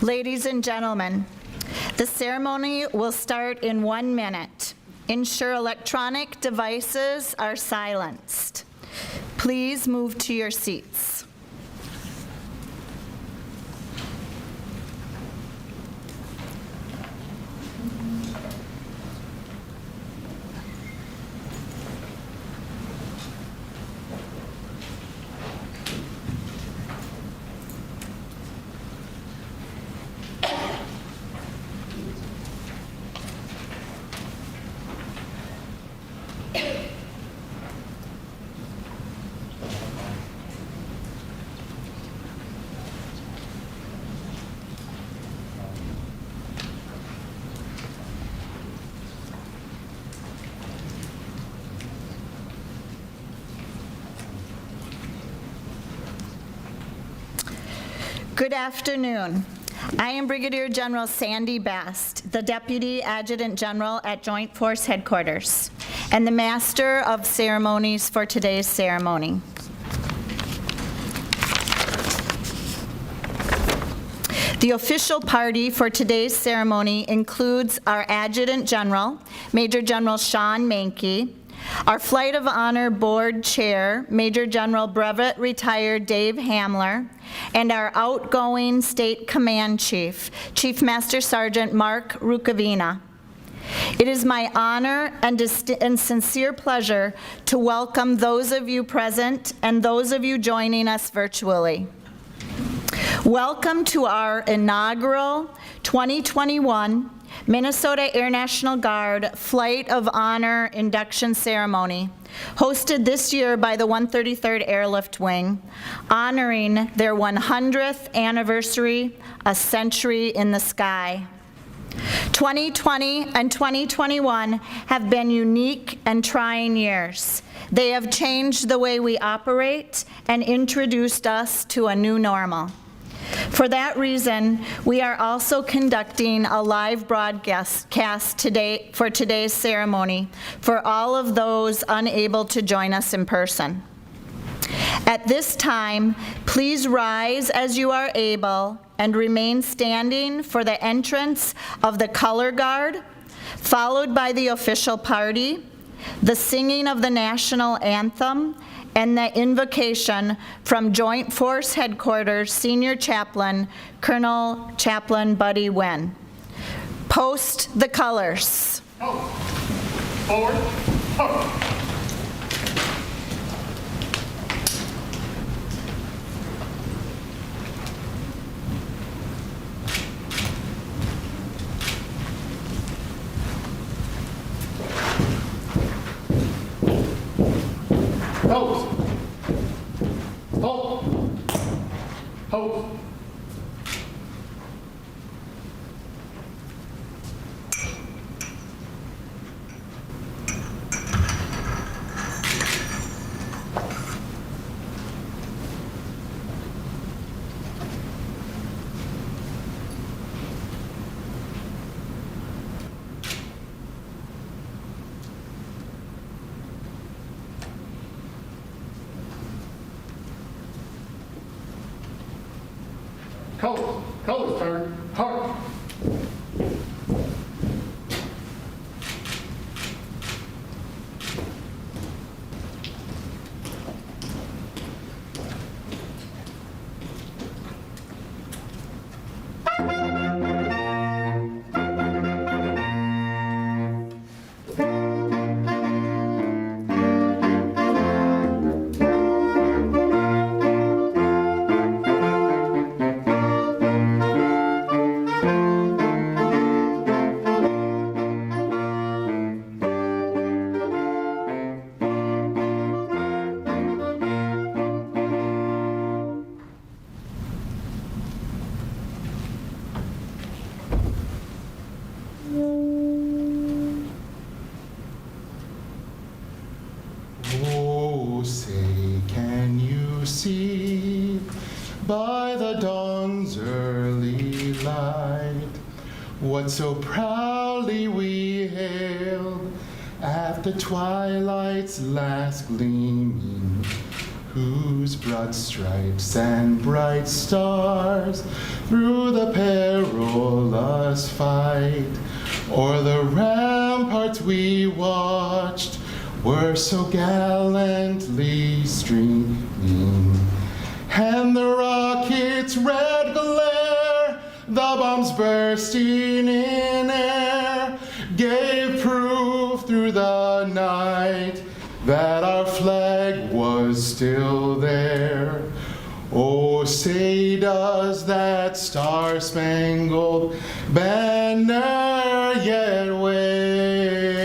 Ladies and gentlemen, the ceremony will start in 1 minute. Ensure electronic devices are silenced. Please move to your seats. Good afternoon. I am Brigadier General Sandy Best, the Deputy Adjutant General at Joint Force Headquarters, and the Master of Ceremonies for today's ceremony. The official party for today's ceremony includes our Adjutant General, Major General Shawman, our Flight of Honor Board Chair, Major General Brevet Retired Dave Hamler, and our outgoing State Command Chief, Chief Master Sergeant Mark Rukavina. It is my honor and sincere pleasure to welcome those of you present and those of you joining us virtually. Welcome to our inaugural 2021 Minnesota Air National Guard Flight of Honor Induction Ceremony, hosted this year by the 133rd Airlift Wing, honoring their 100th anniversary, A Century in the Sky. 2020 and 2021 have been unique and trying years. They have changed the way we operate and introduced us to a new normal. For that reason, we are also conducting a live broadcast today for today's ceremony for all of those unable to join us in person. At this time, please rise as you are able and remain standing for the entrance of the color guard, followed by the official party, the singing of the national anthem, and the invocation from Joint Force Headquarters Senior Chaplain, Colonel Chaplain Buddy Wen. Post the colors. Forward. Pose. Hold. Pose. Colors turn. Heart. early light. What so proudly we hailed at the twilight's last gleaming, whose broad stripes and bright stars through the perilous fight o'er the ramparts we watched were so gallantly streaming, and the rocket's red glare, the bombs bursting in air, gave proof through the night that our flag was still there. Oh, say does that star-spangled banner yet wave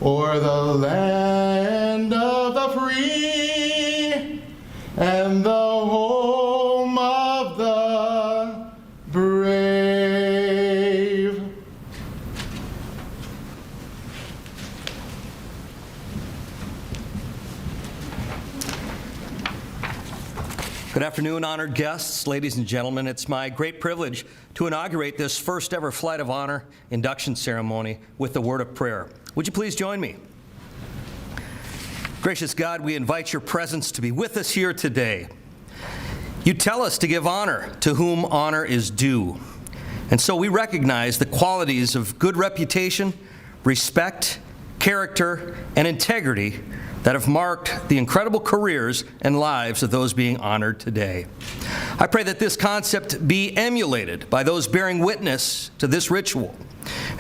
o'er the land of the free and the home of the brave. Good afternoon, honored guests, ladies and gentlemen. It's my great privilege to inaugurate this first ever Flight of Honor induction ceremony with the word of prayer. Would you please join me? Gracious God, we invite your presence to be with us here today. You tell us to give honor to whom honor is due. And so we recognize the qualities of good reputation, respect, character, and integrity that have marked the incredible careers and lives of those being honored today. I pray that this concept be emulated by those bearing witness to this ritual.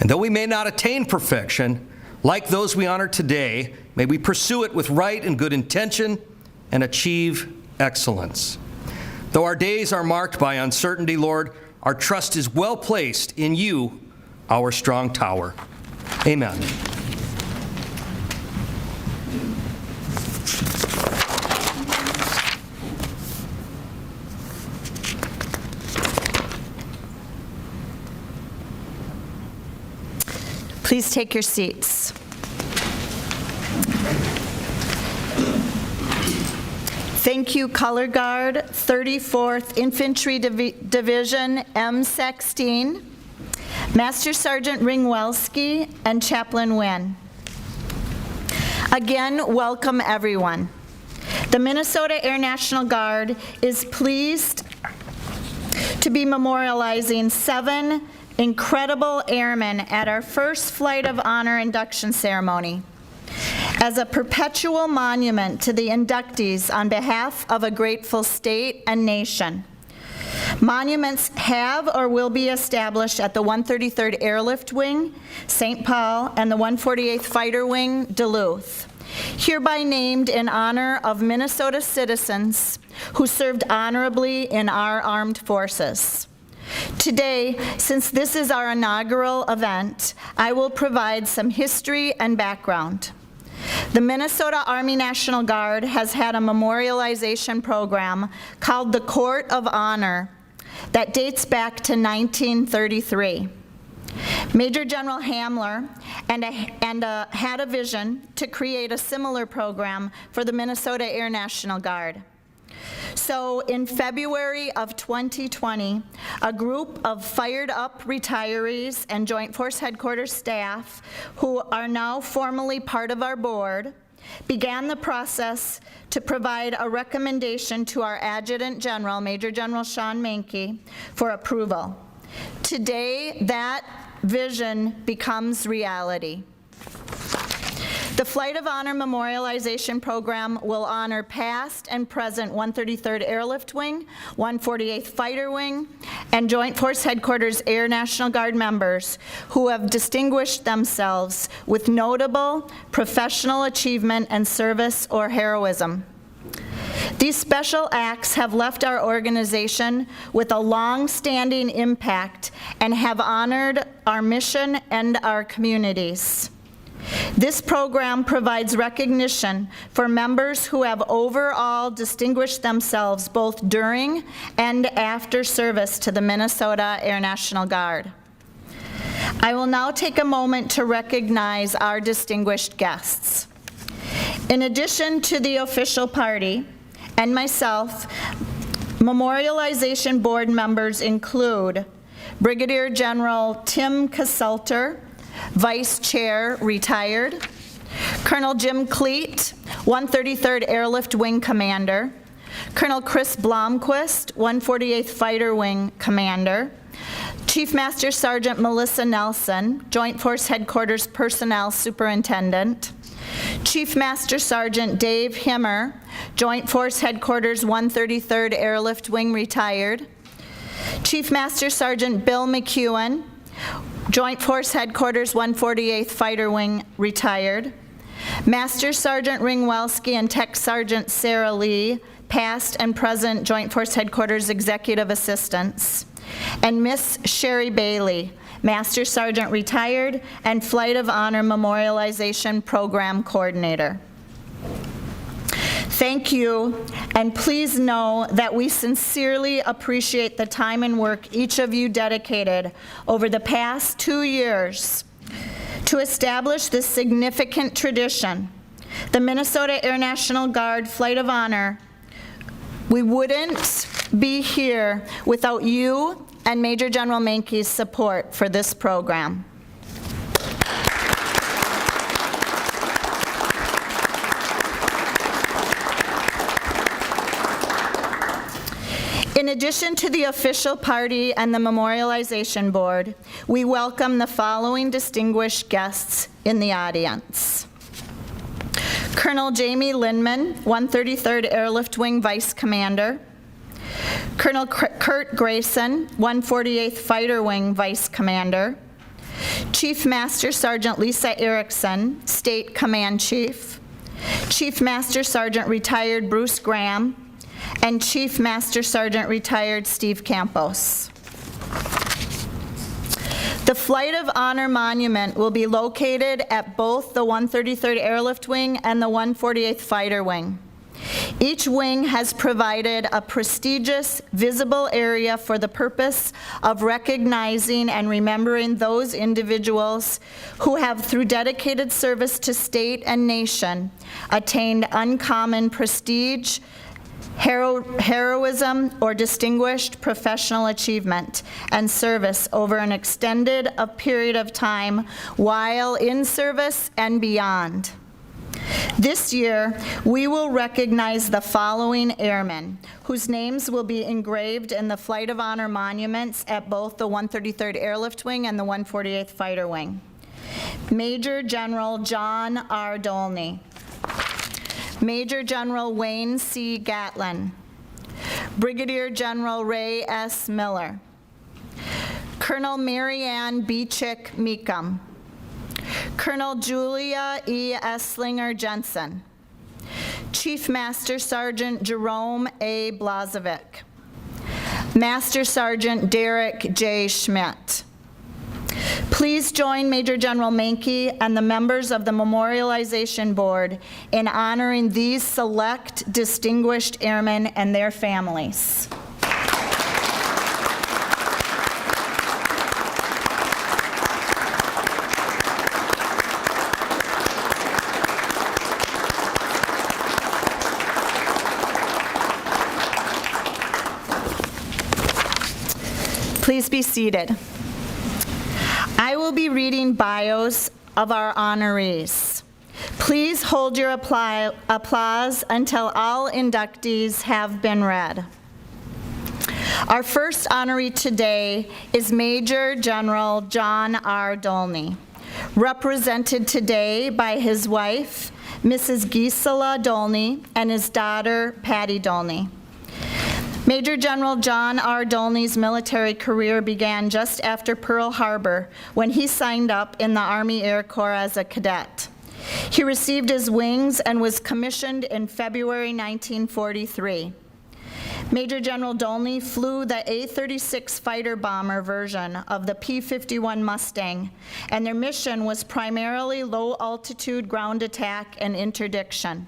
And though we may not attain perfection, like those we honor today, may we pursue it with right and good intention and achieve excellence. Though our days are marked by uncertainty, Lord, our trust is well placed in you, our strong tower. Amen. Please take your seats. Thank you, Color Guard, 34th Infantry Division, M16, Master Sergeant Ringwelski, and Chaplain Wynn. Again, welcome everyone. The Minnesota Air National Guard is pleased to be memorializing 7 incredible airmen at our first Flight of Honor induction ceremony as a perpetual monument to the inductees on behalf of a grateful state and nation. Monuments have or will be established at the 133rd Airlift Wing, St. Paul, and the 148th Fighter Wing, Duluth, hereby named in honor of Minnesota citizens who served honorably in our armed forces. Today, since this is our inaugural event, I will provide some history and background. The Minnesota Army National Guard has had a memorialization program called the Court of Honor that dates back to 1933. Major General Hamler had a vision to create a similar program for the Minnesota Air National Guard. So in February of 2020, a group of fired-up retirees and Joint Force Headquarters staff, who are now formally part of our board, began the process to provide a recommendation to our Adjutant General, Major General Schmitt, for approval. Today, that vision becomes reality. The Flight of Honor Memorialization Program will honor past and present 133rd Airlift Wing, 148th Fighter Wing, and Joint Force Headquarters Air National Guard members who have distinguished themselves with notable professional achievement and service or heroism. These special acts have left our organization with a long-standing impact and have honored our mission and our communities. This program provides recognition for members who have overall distinguished themselves both during and after service to the Minnesota Air National Guard. I will now take a moment to recognize our distinguished guests. In addition to the official party and myself, Memorialization Board members include Brigadier General Tim Casselter, Vice Chair, retired, Colonel Jim Cleet, 133rd Airlift Wing Commander, Colonel Chris Blomquist, 148th Fighter Wing Commander, Chief Master Sergeant Melissa Nelson, Joint Force Headquarters Personnel Superintendent, Chief Master Sergeant Dave Himmer, Joint Force Headquarters 133rd Airlift Wing retired, Chief Master Sergeant Bill McEwen, Joint Force Headquarters 148th Fighter Wing retired, Master Sergeant Ringwelski and Tech Sergeant Sarah Lee, past and present Joint Force Headquarters Executive Assistants, and Miss Sherry Bailey, Master Sergeant retired and Flight of Honor Memorialization Program Coordinator. Thank you, and please know that we sincerely appreciate the time and work each of you dedicated over the past 2 years to establish this significant tradition. The Minnesota Air National Guard Flight of Honor, we wouldn't be here without you and Major General Menke's support for this program. In addition to the official party and the Memorialization Board, we welcome the following distinguished guests in the audience. Colonel Jamie Lindman, 133rd Airlift Wing Vice Commander, Colonel Kurt Grayson, 148th Fighter Wing Vice Commander, Chief Master Sergeant Lisa Erickson, State Command Chief, Chief Master Sergeant Retired Bruce Graham, and Chief Master Sergeant Retired Steve Campos. The Flight of Honor Monument will be located at both the 133rd Airlift Wing and the 148th Fighter Wing. Each wing has provided a prestigious, visible area for the purpose of recognizing and remembering those individuals who have, through dedicated service to state and nation, attained uncommon prestige, heroism, or distinguished professional achievement and service over an extended period of time while in service and beyond. This year, we will recognize the following airmen, whose names will be engraved in the Flight of Honor monuments at both the 133rd Airlift Wing and the 148th Fighter Wing. Major General John R. Dolney, Major General Wayne C. Gatlin, Brigadier General Ray S. Miller, Colonel Mary Ann Bechik Mecom, Colonel Julia E. Eszlinger Jensen, Chief Master Sergeant Jerome A. Blazevic, Master Sergeant Derrick J. Schmitt. Please join Major General Menke and the members of the Memorialization Board in honoring these select distinguished airmen and their families. Please be seated. I will be reading bios of our honorees. Please hold your applause until all inductees have been read. Our first honoree today is Major General John R. Dolney, represented today by his wife, Mrs. Gisela Dolny, and his daughter, Patty Dolny. Major General John R. Dolney's military career began just after Pearl Harbor when he signed up in the Army Air Corps as a cadet. He received his wings and was commissioned in February 1943. Major General Dolney flew the A-36 fighter bomber version of the P-51 Mustang, and their mission was primarily low-altitude ground attack and interdiction.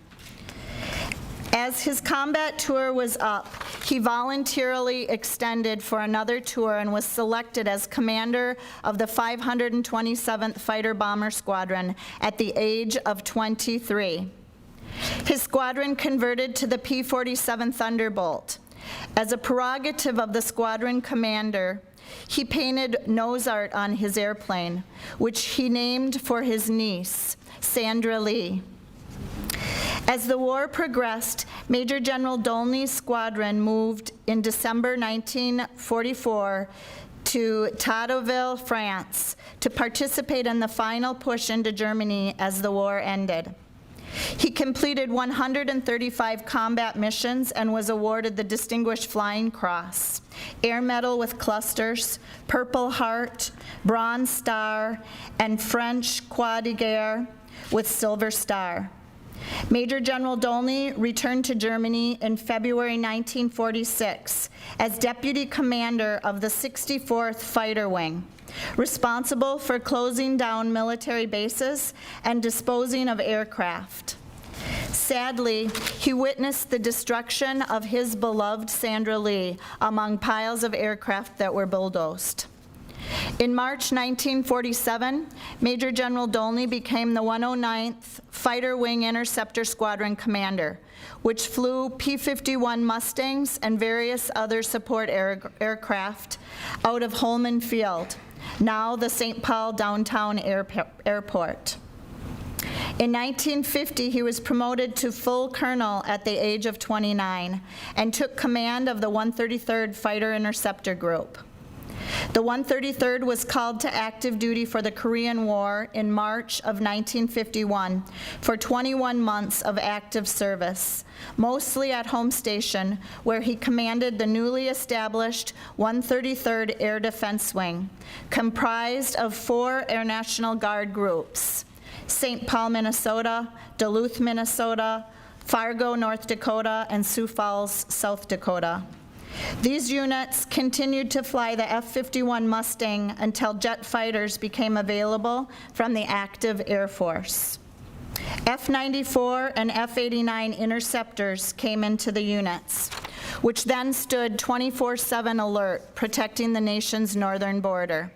As his combat tour was up, he voluntarily extended for another tour and was selected as commander of the 527th Fighter Bomber Squadron at the age of 23. His squadron converted to the P-47 Thunderbolt. As a prerogative of the squadron commander, he painted nose art on his airplane, which he named for his niece, Sandra Lee. As the war progressed, Major General Dolney's squadron moved in December 1944 to Tadoville, France, to participate in the final push into Germany as the war ended. He completed 135 combat missions and was awarded the Distinguished Flying Cross, Air Medal with Clusters, Purple Heart, Bronze Star, and French Croix de Guerre with Silver Star. Major General Dolny returned to Germany in February 1946 as Deputy Commander of the 64th Fighter Wing, responsible for closing down military bases and disposing of aircraft. Sadly, he witnessed the destruction of his beloved Sandra Lee among piles of aircraft that were bulldozed. In March 1947, Major General Dolny became the 109th Fighter Wing Interceptor Squadron Commander, which flew P-51 Mustangs and various other support aircraft out of Holman Field, now the St. Paul Downtown Airport. In 1950, he was promoted to full colonel at the age of 29 and took command of the 133rd Fighter Interceptor Group. The 133rd was called to active duty for the Korean War in March of 1951 for 21 months of active service, mostly at home station, where he commanded the newly established 133rd Air Defense Wing, comprised of 4 Air National Guard groups: St. Paul, Minnesota, Duluth, Minnesota, Fargo, North Dakota, and Sioux Falls, South Dakota. These units continued to fly the F-51 Mustang until jet fighters became available from the active Air Force. F-94 and F-89 interceptors came into the units, which then stood 24/7 alert, protecting the nation's northern border.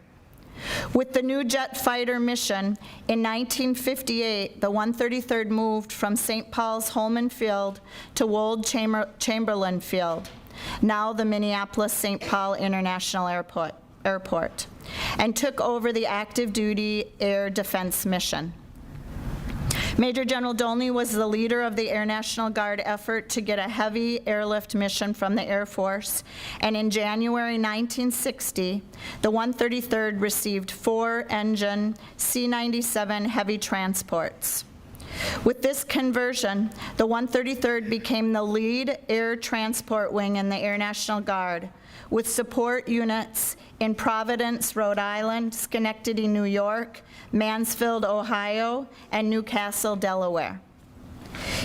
With the new jet fighter mission, in 1958, the 133rd moved from St. Paul's Holman Field to Wold Chamberlain Field, now the Minneapolis-St. Paul International Airport, and took over the active duty air defense mission. Major General Dolny was the leader of the Air National Guard effort to get a heavy airlift mission from the Air Force, and in January 1960, the 133rd received 4-engine C-97 heavy transports. With this conversion, the 133rd became the lead air transport wing in the Air National Guard, with support units in Providence, Rhode Island, Schenectady, New York, Mansfield, Ohio, and Newcastle, Delaware.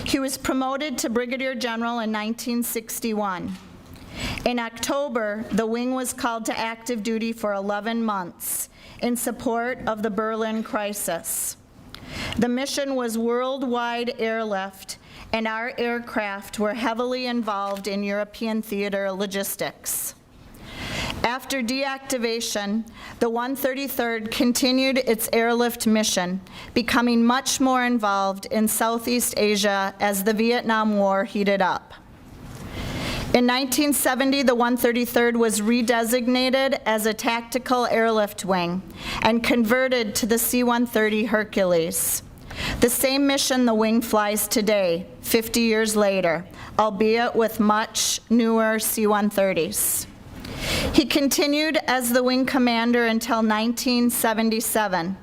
He was promoted to Brigadier General in 1961. In October, the wing was called to active duty for 11 months in support of the Berlin crisis. The mission was worldwide airlift, and our aircraft were heavily involved in European theater logistics. After deactivation, the 133rd continued its airlift mission, becoming much more involved in Southeast Asia as the Vietnam War heated up. In 1970, the 133rd was redesignated as a tactical airlift wing and converted to the C-130 Hercules, the same mission the wing flies today, 50 years later, albeit with much newer C-130s. He continued as the wing commander until 1977,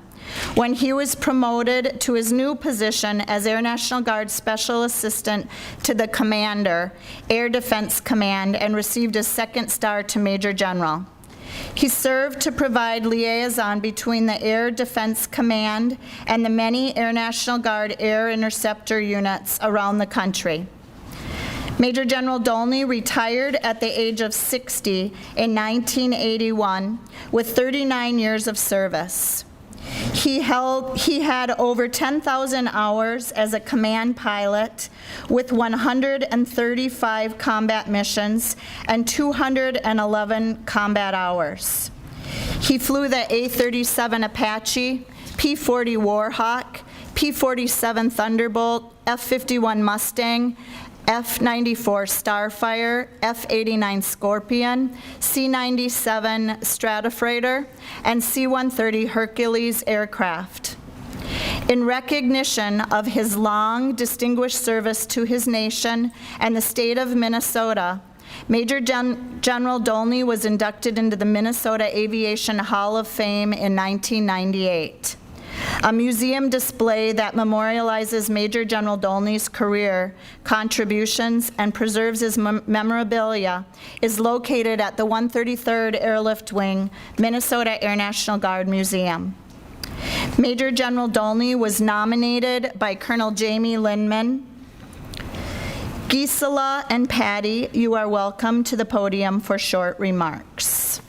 when he was promoted to his new position as Air National Guard Special Assistant to the Commander, Air Defense Command, and received a 2nd star to Major General. He served to provide liaison between the Air Defense Command and the many Air National Guard air interceptor units around the country. Major General Dolny retired at the age of 60 in 1981 with 39 years of service. He had over 10,000 hours as a command pilot with 135 combat missions and 211 combat hours. He flew the A-37 Apache, P-40 Warhawk, P-47 Thunderbolt, F-51 Mustang, F-94 Starfire, F-89 Scorpion, C-97 Stratofreighter, and C-130 Hercules aircraft. In recognition of his long, distinguished service to his nation and the state of Minnesota, Major General Dolney was inducted into the Minnesota Aviation Hall of Fame in 1998. A museum display that memorializes Major General Dolney's career, contributions, and preserves his memorabilia is located at the 133rd Airlift Wing, Minnesota Air National Guard Museum. Major General Dolney was nominated by Colonel Jamie Lindman. Gisela and Patty, you are welcome to the podium for short remarks.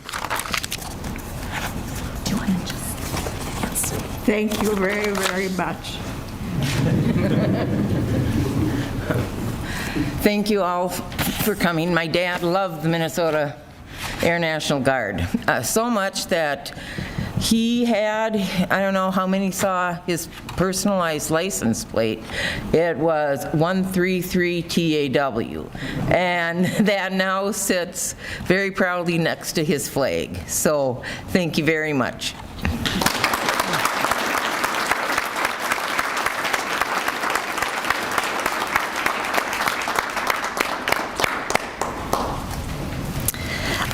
Do you want to just answer? Thank you very, very much. Thank you all for coming. My dad loved the Minnesota Air National Guard so much that he had, I don't know how many saw his personalized license plate. It was 133 TAW, and that now sits very proudly next to his flag. So thank you very much.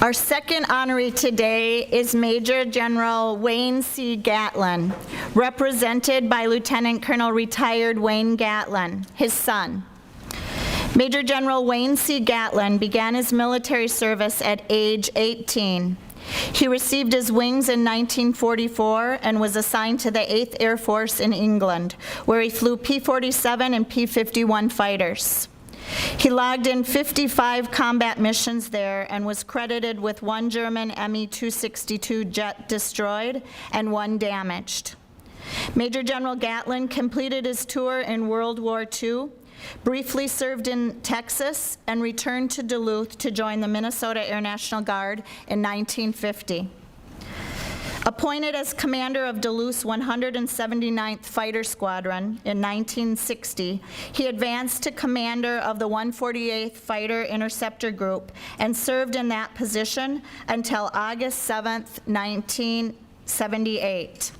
Our second honoree today is Major General Wayne C. Gatlin, represented by Lieutenant Colonel retired Wayne Gatlin, his son. Major General Wayne C. Gatlin began his military service at age 18. He received his wings in 1944 and was assigned to the 8th Air Force in England, where he flew P-47 and P-51 fighters. He logged in 55 combat missions there and was credited with 1 German Me-262 jet destroyed and 1 damaged. Major General Gatlin completed his tour in World War II, briefly served in Texas, and returned to Duluth to join the Minnesota Air National Guard in 1950. Appointed as commander of Duluth's 179th Fighter Squadron in 1960, he advanced to commander of the 148th Fighter Interceptor Group and served in that position until August 7, 1978.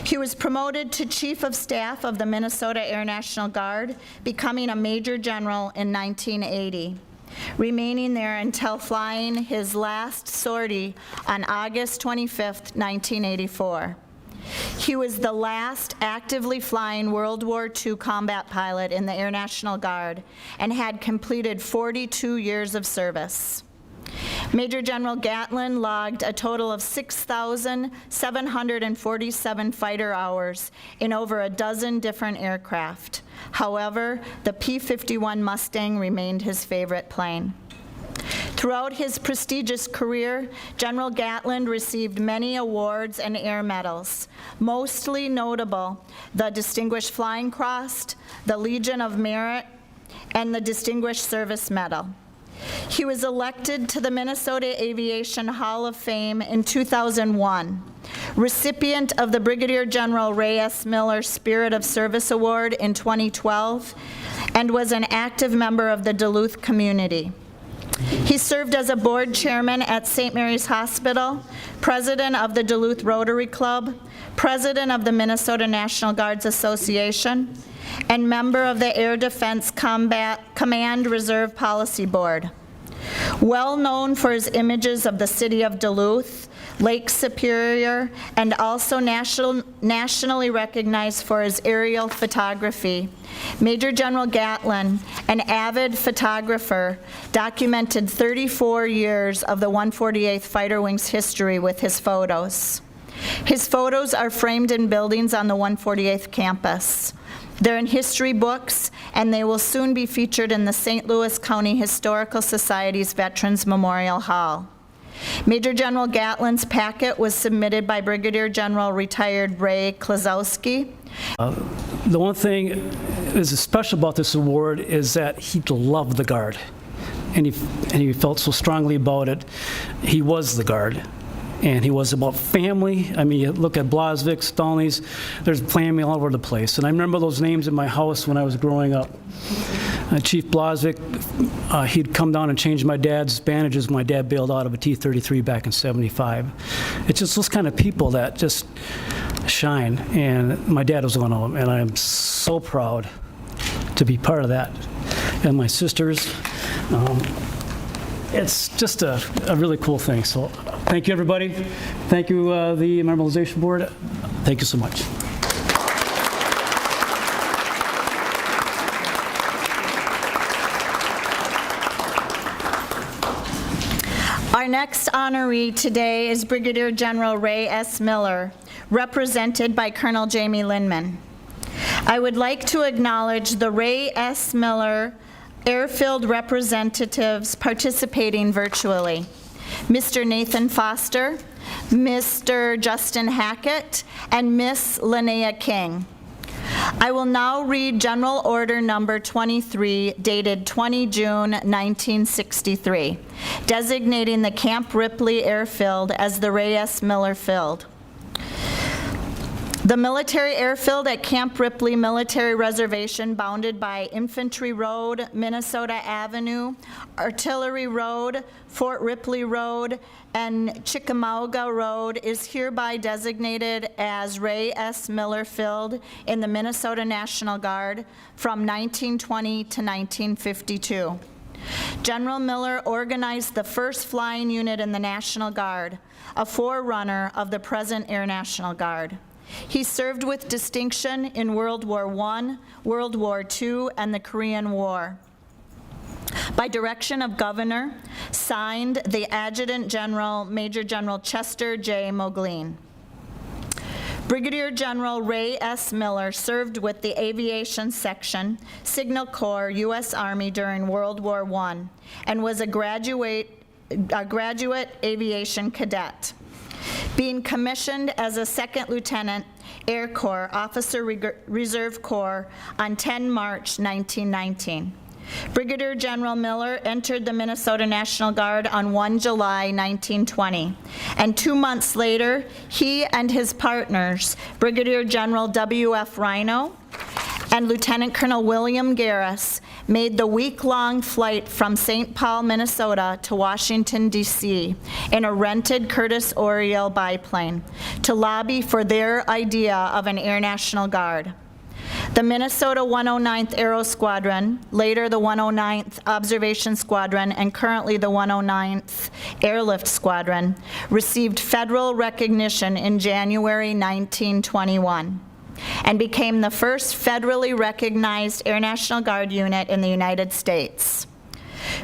He was promoted to Chief of Staff of the Minnesota Air National Guard, becoming a Major General in 1980. Remaining there until flying his last sortie on August 25, 1984. He was the last actively flying World War II combat pilot in the Air National Guard and had completed 42 years of service. Major General Gatlin logged a total of 6,747 fighter hours in over a dozen different aircraft. However, the P-51 Mustang remained his favorite plane. Throughout his prestigious career, General Gatlin received many awards and air medals, mostly notable the Distinguished Flying Cross, the Legion of Merit, and the Distinguished Service Medal. He was elected to the Minnesota Aviation Hall of Fame in 2001, recipient of the Brigadier General Ray S. Miller Spirit of Service Award in 2012, and was an active member of the Duluth community. He served as a board chairman at St. Mary's Hospital, president of the Duluth Rotary Club, president of the Minnesota National Guards Association, and member of the Air Defense Command Reserve Policy Board. Well known for his images of the city of Duluth, Lake Superior, and also nationally recognized for his aerial photography, Major General Gatlin, an avid photographer, documented 34 years of the 148th Fighter Wing's history with his photos. His photos are framed in buildings on the 148th campus. They're in history books, and they will soon be featured in the St. Louis County Historical Society's Veterans Memorial Hall. Major General Gatlin's packet was submitted by Brigadier General retired Ray Klazowski. The one thing that is special about this award is that he loved the Guard, and he felt so strongly about it. He was the Guard. And he was about family. I mean, you look at Blazevic, Dolney's, there's family all over the place. And I remember those names in my house when I was growing up. Chief Blazevic, he'd come down and change my dad's bandages when my dad bailed out of a T-33 back in '75. It's just those kind of people that just shine, and my dad was one of them, and I am so proud to be part of that. And my sisters, it's just a really cool thing. So thank you, everybody. Thank you, the Memorialization Board. Thank you so much. Our next honoree today is Brigadier General Ray S. Miller, represented by Colonel Jamie Lindman. I would like to acknowledge the Ray S. Miller airfield representatives participating virtually. Mr. Nathan Foster, Mr. Justin Hackett, and Miss Linnea King. I will now read General Order Number 23, dated 20 June 1963, designating the Camp Ripley Airfield as the Ray S. Miller Field. The military airfield at Camp Ripley Military Reservation, bounded by Infantry Road, Minnesota Avenue, Artillery Road, Fort Ripley Road, and Chickamauga Road, is hereby designated as Ray S. Miller Field in the Minnesota National Guard from 1920 to 1952. General Miller organized the first flying unit in the National Guard, a forerunner of the present Air National Guard. He served with distinction in World War I, World War II, and the Korean War. By direction of Governor, signed the Adjutant General, Major General Chester J. Mogleen. Brigadier General Ray S. Miller served with the Aviation Section, Signal Corps, U.S. Army during World War I, and was a graduate aviation cadet. Being commissioned as a second lieutenant, Air Corps, Officer Reserve Corps on 10 March 1919. Brigadier General Miller entered the Minnesota National Guard on 1 July 1920, and 2 months later, he and his partners, Brigadier General W.F. Rhino and Lieutenant Colonel William Garris, made the week-long flight from St. Paul, Minnesota to Washington, D.C. in a rented Curtiss Oriole biplane to lobby for their idea of an Air National Guard. The Minnesota 109th Aero Squadron, later the 109th Observation Squadron, and currently the 109th Airlift Squadron, received federal recognition in January 1921 and became the first federally recognized Air National Guard unit in the United States.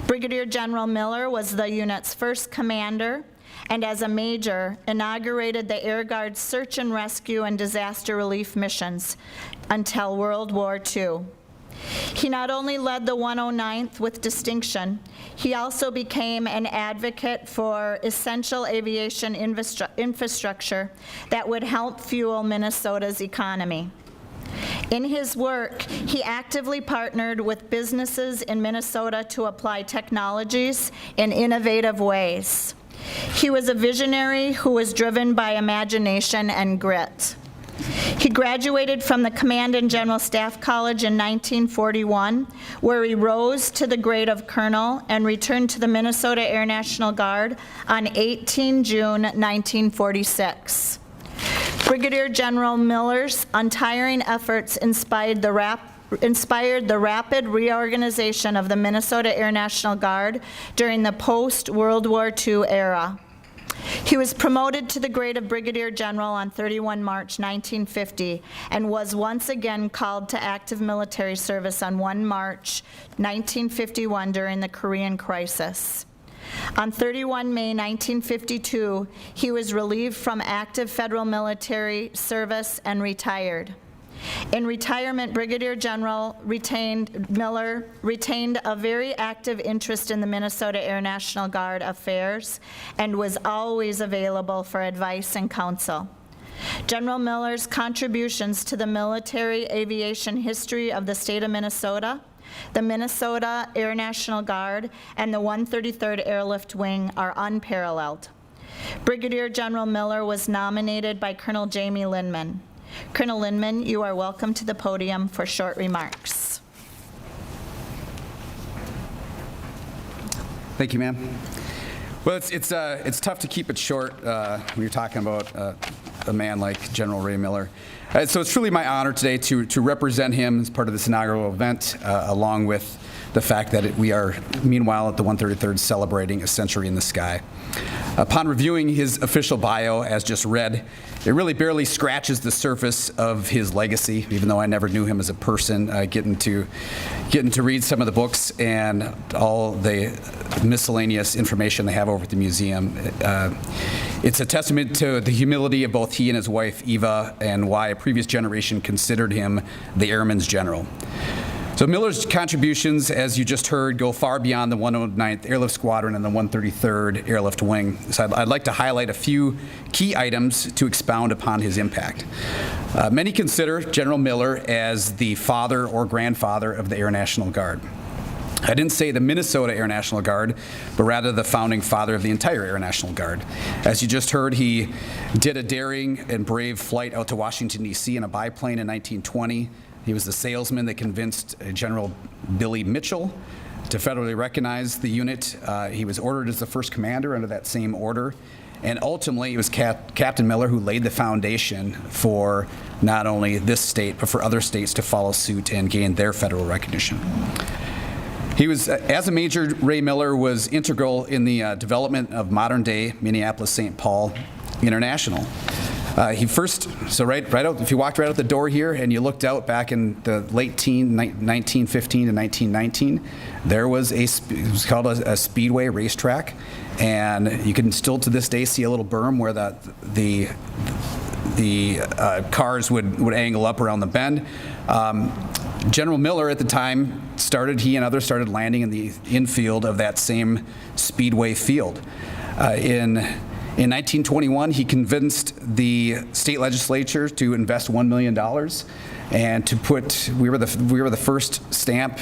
Brigadier General Miller was the unit's first commander, and as a major, inaugurated the Air Guard's search and rescue and disaster relief missions until World War II. He not only led the 109th with distinction, he also became an advocate for essential aviation infrastructure that would help fuel Minnesota's economy. In his work, he actively partnered with businesses in Minnesota to apply technologies in innovative ways. He was a visionary who was driven by imagination and grit. He graduated from the Command and General Staff College in 1941, where he rose to the grade of colonel and returned to the Minnesota Air National Guard on 18 June 1946. Brigadier General Miller's untiring efforts inspired the rapid reorganization of the Minnesota Air National Guard during the post-World War II era. He was promoted to the grade of Brigadier General on 31 March 1950 and was once again called to active military service on 1 March 1951 during the Korean crisis. On 31 May 1952, he was relieved from active federal military service and retired. In retirement, Brigadier General Miller retained a very active interest in the Minnesota Air National Guard affairs and was always available for advice and counsel. General Miller's contributions to the military aviation history of the state of Minnesota, the Minnesota Air National Guard, and the 133rd Airlift Wing are unparalleled. Brigadier General Miller was nominated by Colonel Jamie Lindman. Colonel Lindman, you are welcome to the podium for short remarks. Thank you, ma'am. Well, it's tough to keep it short when you're talking about a man like General Ray Miller. So it's truly my honor today to represent him as part of this inaugural event, along with the fact that we are, meanwhile, at the 133rd celebrating a century in the sky. Upon reviewing his official bio, as just read, it really barely scratches the surface of his legacy, even though I never knew him as a person. Getting to read some of the books and all the miscellaneous information they have over at the museum, it's a testament to the humility of both he and his wife, Eva, and why a previous generation considered him the Airman's General. So Miller's contributions, as you just heard, go far beyond the 109th Airlift Squadron and the 133rd Airlift Wing. So I'd like to highlight a few key items to expound upon his impact. Many consider General Miller as the father or grandfather of the Air National Guard. I didn't say the Minnesota Air National Guard, but rather the founding father of the entire Air National Guard. As you just heard, he did a daring and brave flight out to Washington, D.C. in a biplane in 1920. He was the salesman that convinced General Billy Mitchell to federally recognize the unit. He was ordered as the first commander under that same order. And ultimately, it was Captain Miller who laid the foundation for not only this state, but for other states to follow suit and gain their federal recognition. He was, as a major, Ray Miller was integral in the development of modern-day Minneapolis-St. Paul International. Right out, if you walked right out the door here and you looked out back in the late 1915 to 1919, there was it was called a speedway racetrack, and you can still to this day see a little berm where the cars would angle up around the bend. General Miller at the time he and others started landing in the infield of that same speedway field. In 1921, he convinced the state legislature to invest $1 million and to put, we were the first stamp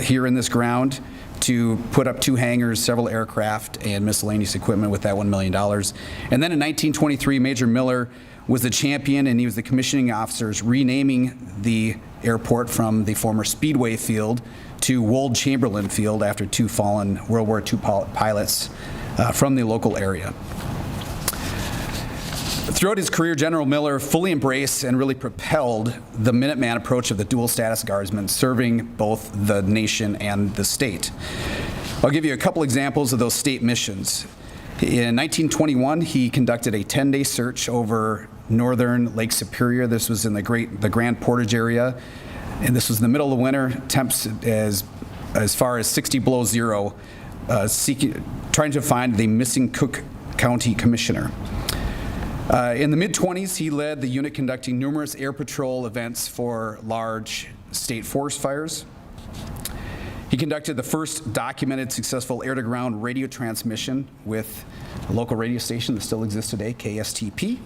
here in this ground to put up 2 hangars, several aircraft, and miscellaneous equipment with that $1 million. And then in 1923, Major Miller was the champion, and he was the commissioning officers renaming the airport from the former Speedway Field to Wold Chamberlain Field after 2 fallen World War II pilots from the local area. Throughout his career, General Miller fully embraced and really propelled the Minuteman approach of the dual status guardsmen, serving both the nation and the state. I'll give you a couple examples of those state missions. In 1921, he conducted a 10-day search over northern Lake Superior. This was in the Grand Portage area, and this was in the middle of winter, temps as far as 60 below zero, trying to find the missing Cook County Commissioner. In the mid-20s, he led the unit conducting numerous air patrol events for large state forest fires. He conducted the first documented successful air-to-ground radio transmission with a local radio station that still exists today, KSTP.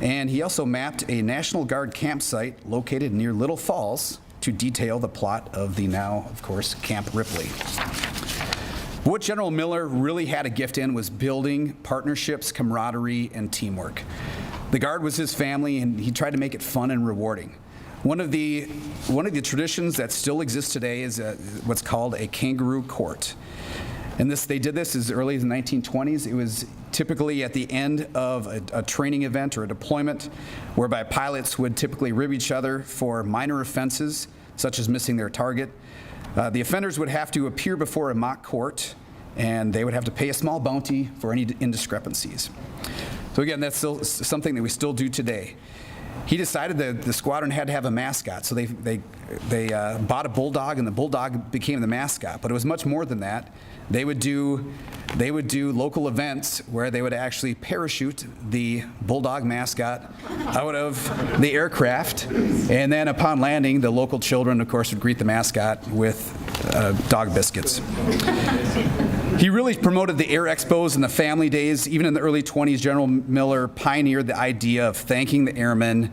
And he also mapped a National Guard campsite located near Little Falls to detail the plot of the now, of course, Camp Ripley. What General Miller really had a gift in was building partnerships, camaraderie, and teamwork. The Guard was his family, and he tried to make it fun and rewarding. One of the traditions that still exists today is what's called a Kangaroo Court. And they did this as early as the 1920s. It was typically at the end of a training event or a deployment, whereby pilots would typically rib each other for minor offenses, such as missing their target. The offenders would have to appear before a mock court, and they would have to pay a small bounty for any indiscrepancies. So again, that's still something that we still do today. He decided that the squadron had to have a mascot, so they bought a bulldog, and the bulldog became the mascot. But it was much more than that. They would do local events where they would actually parachute the bulldog mascot out of the aircraft, and then upon landing, the local children, of course, would greet the mascot with dog biscuits. He really promoted the air expos and the family days. Even in the early 20s, General Miller pioneered the idea of thanking the airmen,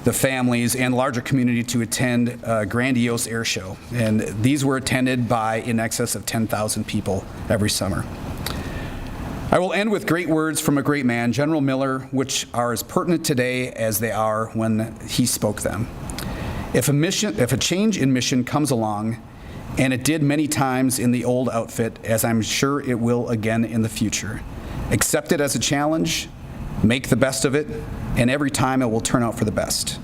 the families, and larger community to attend a grandiose air show. And these were attended by in excess of 10,000 people every summer. I will end with great words from a great man, General Miller, which are as pertinent today as they are when he spoke them. If a change in mission comes along, and it did many times in the old outfit, as I'm sure it will again in the future. Accept it as a challenge, make the best of it, and every time it will turn out for the best.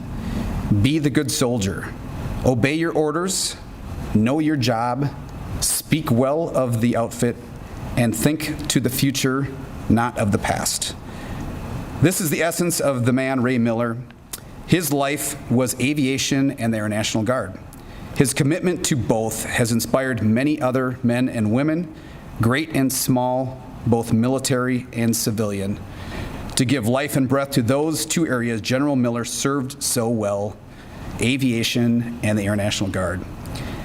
Be the good soldier. Obey your orders, know your job, speak well of the outfit, and think to the future, not of the past. This is the essence of the man Ray Miller. His life was aviation and the Air National Guard. His commitment to both has inspired many other men and women, great and small, both military and civilian, to give life and breath to those two areas General Miller served so well, aviation and the Air National Guard.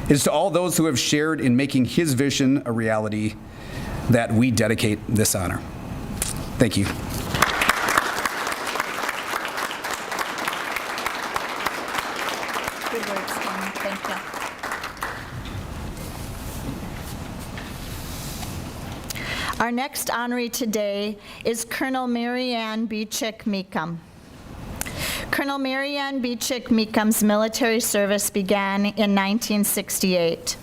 It is to all those who have shared in making his vision a reality that we dedicate this honor. Thank you. Good words, Tom. Thank you. Our next honoree today is Colonel Ann Bechik Mecom. Colonel Ann Bechik Mecom's military service began in 1968.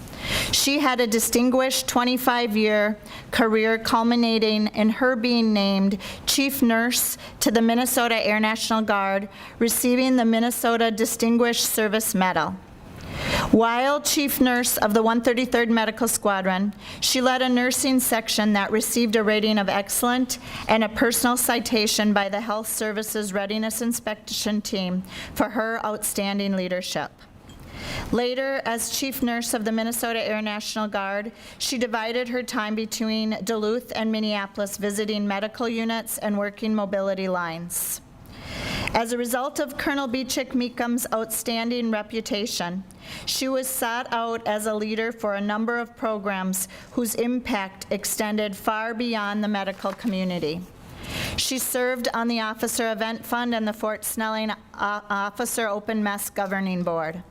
She had a distinguished 25-year career culminating in her being named Chief Nurse to the Minnesota Air National Guard, receiving the Minnesota Distinguished Service Medal. While Chief Nurse of the 133rd Medical Squadron, she led a nursing section that received a rating of excellent and a personal citation by the Health Services Readiness Inspection Team for her outstanding leadership. Later, as Chief Nurse of the Minnesota Air National Guard, she divided her time between Duluth and Minneapolis, visiting medical units and working mobility lines. As a result of Colonel Bechik Mecom's outstanding reputation, she was sought out as a leader for a number of programs whose impact extended far beyond the medical community. She served on the Officer Event Fund and the Fort Snelling Officer Open Mess Governing Board.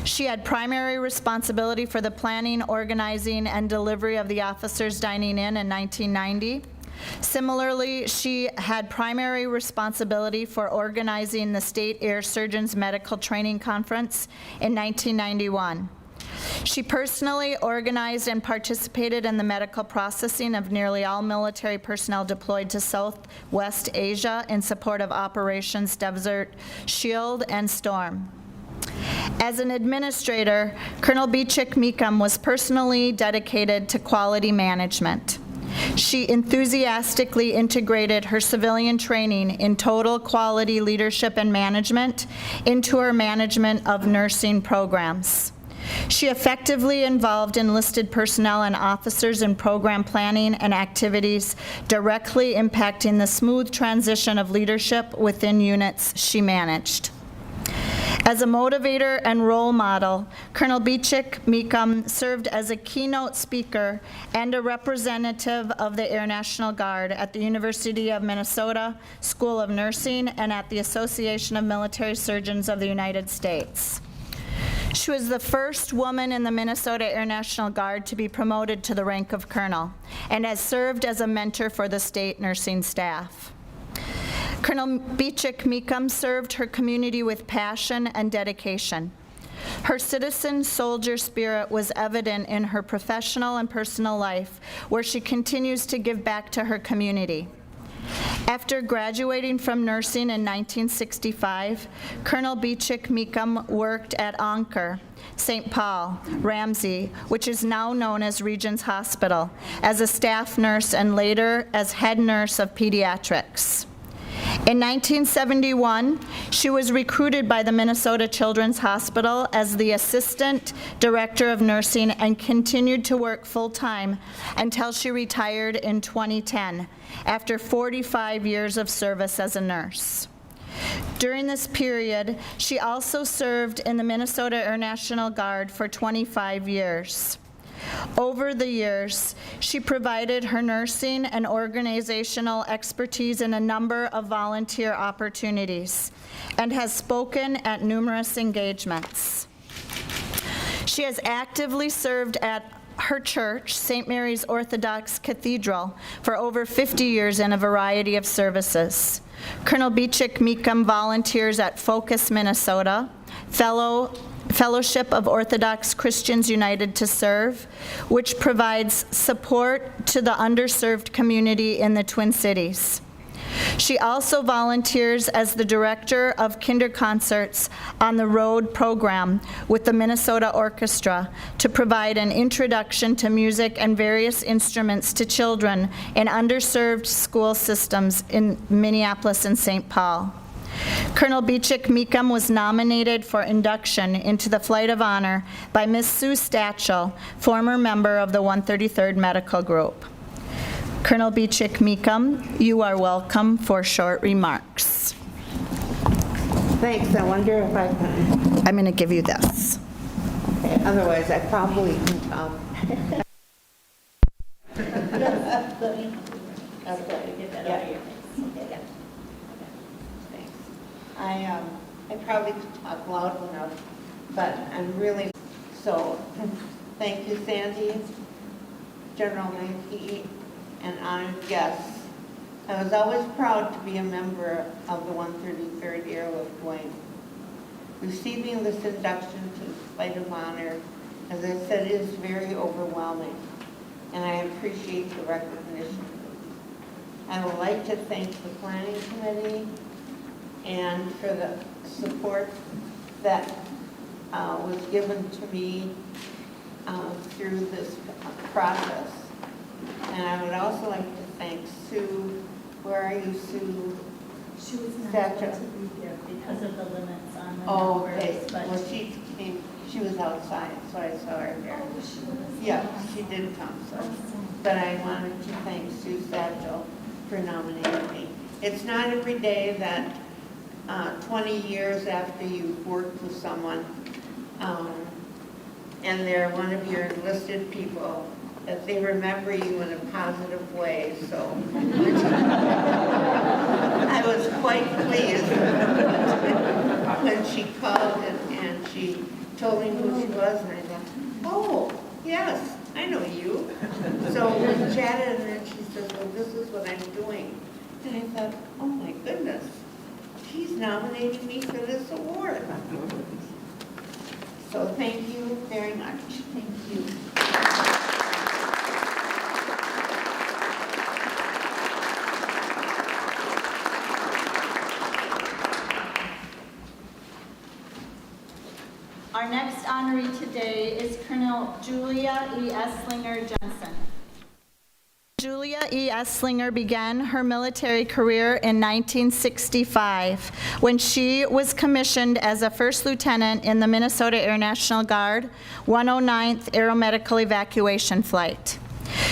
She had primary responsibility for the planning, organizing, and delivery of the Officers Dining In 1990. Similarly, she had primary responsibility for organizing the State Air Surgeons Medical Training Conference in 1991. She personally organized and participated in the medical processing of nearly all military personnel deployed to Southwest Asia in support of Operations Desert Shield and Storm. As an administrator, Colonel Bechik Mecom was personally dedicated to quality management. She enthusiastically integrated her civilian training in total quality leadership and management into her management of nursing programs. She effectively involved enlisted personnel and officers in program planning and activities directly impacting the smooth transition of leadership within units she managed. As a motivator and role model, Colonel Bechik Mecom served as a keynote speaker and a representative of the Air National Guard at the University of Minnesota School of Nursing and at the Association of Military Surgeons of the United States. She was the first woman in the Minnesota Air National Guard to be promoted to the rank of colonel and has served as a mentor for the state nursing staff. Colonel Bechik Mecom served her community with passion and dedication. Her citizen soldier spirit was evident in her professional and personal life, where she continues to give back to her community. After graduating from nursing in 1965, Colonel Bechik Mecom worked at Anchor, St. Paul, Ramsey, which is now known as Regents Hospital, as a staff nurse and later as head nurse of pediatrics. In 1971, she was recruited by the Minnesota Children's Hospital as the Assistant Director of Nursing and continued to work full-time until she retired in 2010, after 45 years of service as a nurse. During this period, she also served in the Minnesota Air National Guard for 25 years. Over the years, she provided her nursing and organizational expertise in a number of volunteer opportunities and has spoken at numerous engagements. She has actively served at her church, St. Mary's Orthodox Cathedral, for over 50 years in a variety of services. Colonel Bechik Mecom volunteers at Focus, Minnesota, fellow Fellowship of Orthodox Christians United to Serve, which provides support to the underserved community in the Twin Cities. She also volunteers as the director of kinder concerts on the Road program with the Minnesota Orchestra to provide an introduction to music and various instruments to children in underserved school systems in Minneapolis and St. Paul. Colonel Bechik Mecom was nominated for induction into the Flight of Honor by Miss Sue Stachel, former member of the 133rd Medical Group. Colonel Bechik Mecom, you are welcome for short remarks. Thanks. I wonder if I can. I'm going to give you this. Okay, otherwise, I probably can come. I probably talk loud enough, but I'm really so. Thank you, Sandy, General Mankey, and honored guests. I was always proud to be a member of the 133rd Airlift Wing. Receiving this induction to the Flight of Honor, as I said, is very overwhelming, and I appreciate the recognition. I would like to thank the Planning Committee and for the support that was given to me through this process. And I would also like to thank Sue. Where are you, Sue? She was not able to be here because of the limits on the Oh, numbers. okay. But Well, she was outside, so I saw her there. Oh, she was? Yeah, she did come, so. But I wanted to thank Sue Satchel for nominating me. It's not every day that 20 years after you've worked with someone and they're one of your enlisted people, that they remember you in a positive way. So I was quite pleased when she called and she told me who she was, and I thought, oh, yes, I know you. So we chatted, and then she said, well, this is what I'm doing. And I thought, oh my goodness, she's nominating me for this award. So thank you very much. Thank you. Our next honoree today is Colonel Julia E. Eszlinger Jensen. Julia E. Esslinger began her military career in 1965 when she was commissioned as a first lieutenant in the Minnesota Air National Guard 109th Aeromedical Evacuation Flight.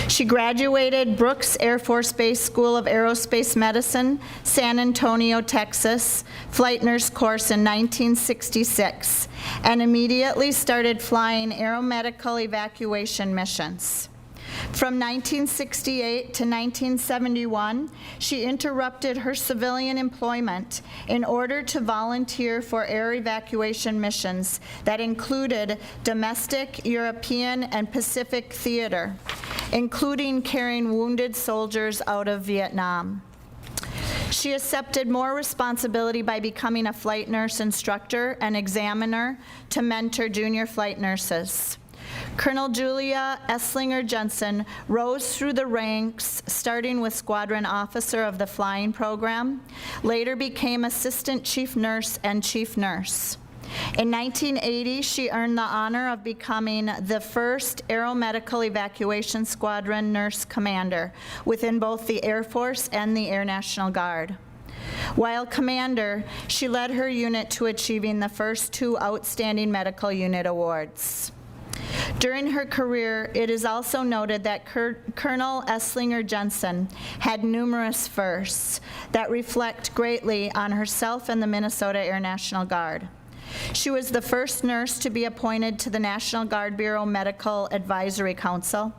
She graduated Brooks Air Force Base School of Aerospace Medicine, San Antonio, Texas, Flight Nurse course in 1966, and immediately started flying aeromedical evacuation missions. From 1968 to 1971, she interrupted her civilian employment in order to volunteer for air evacuation missions that included domestic, European, and Pacific theater, including carrying wounded soldiers out of Vietnam. She accepted more responsibility by becoming a flight nurse instructor and examiner to mentor junior flight nurses. Colonel Julia Eszlinger Jensen rose through the ranks, starting with squadron officer of the flying program, later became assistant chief nurse and chief nurse. In 1980, she earned the honor of becoming the first aeromedical evacuation squadron nurse commander within both the Air Force and the Air National Guard. While commander, she led her unit to achieving the first 2 Outstanding Medical Unit awards. During her career, it is also noted that Colonel Eszlinger Jensen had numerous firsts that reflect greatly on herself and the Minnesota Air National Guard. She was the first nurse to be appointed to the National Guard Bureau Medical Advisory Council,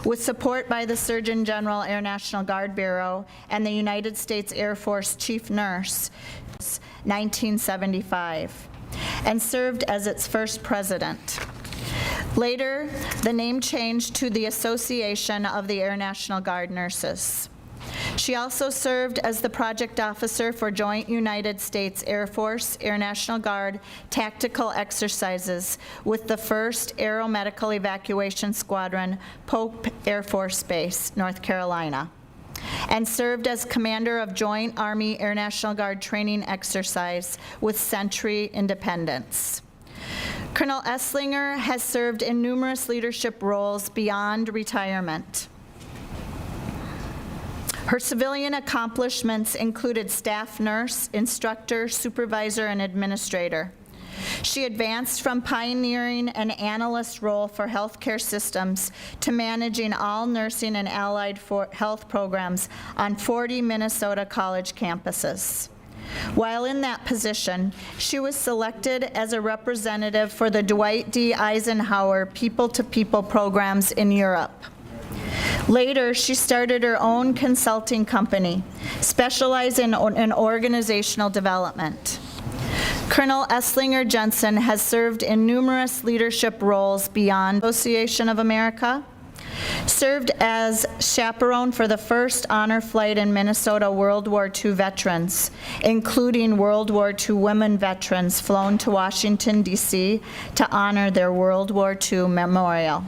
with support by the Surgeon General Air National Guard Bureau and the United States Air Force Chief Nurse, 1975, and served as its first president. Later, the name changed to the Association of the Air National Guard Nurses. She also served as the project officer for Joint United States Air Force, Air National Guard tactical exercises with the 1st Aeromedical Evacuation Squadron, Pope Air Force Base, North Carolina, and served as commander of Joint Army Air National Guard training exercise with Sentry Independence. Colonel Esslinger has served in numerous leadership roles beyond retirement. Her civilian accomplishments included staff nurse, instructor, supervisor, and administrator. She advanced from pioneering an analyst role for healthcare systems to managing all nursing and allied health programs on 40 Minnesota college campuses. While in that position, she was selected as a representative for the Dwight D. Eisenhower People-to-People programs in Europe. Later, she started her own consulting company, specializing in organizational development. Colonel Eszlinger Jensen has served in numerous leadership roles beyond Association of America, served as chaperone for the first honor flight in Minnesota World War II veterans, including World War II women veterans flown to Washington, D.C. to honor their World War II memorial.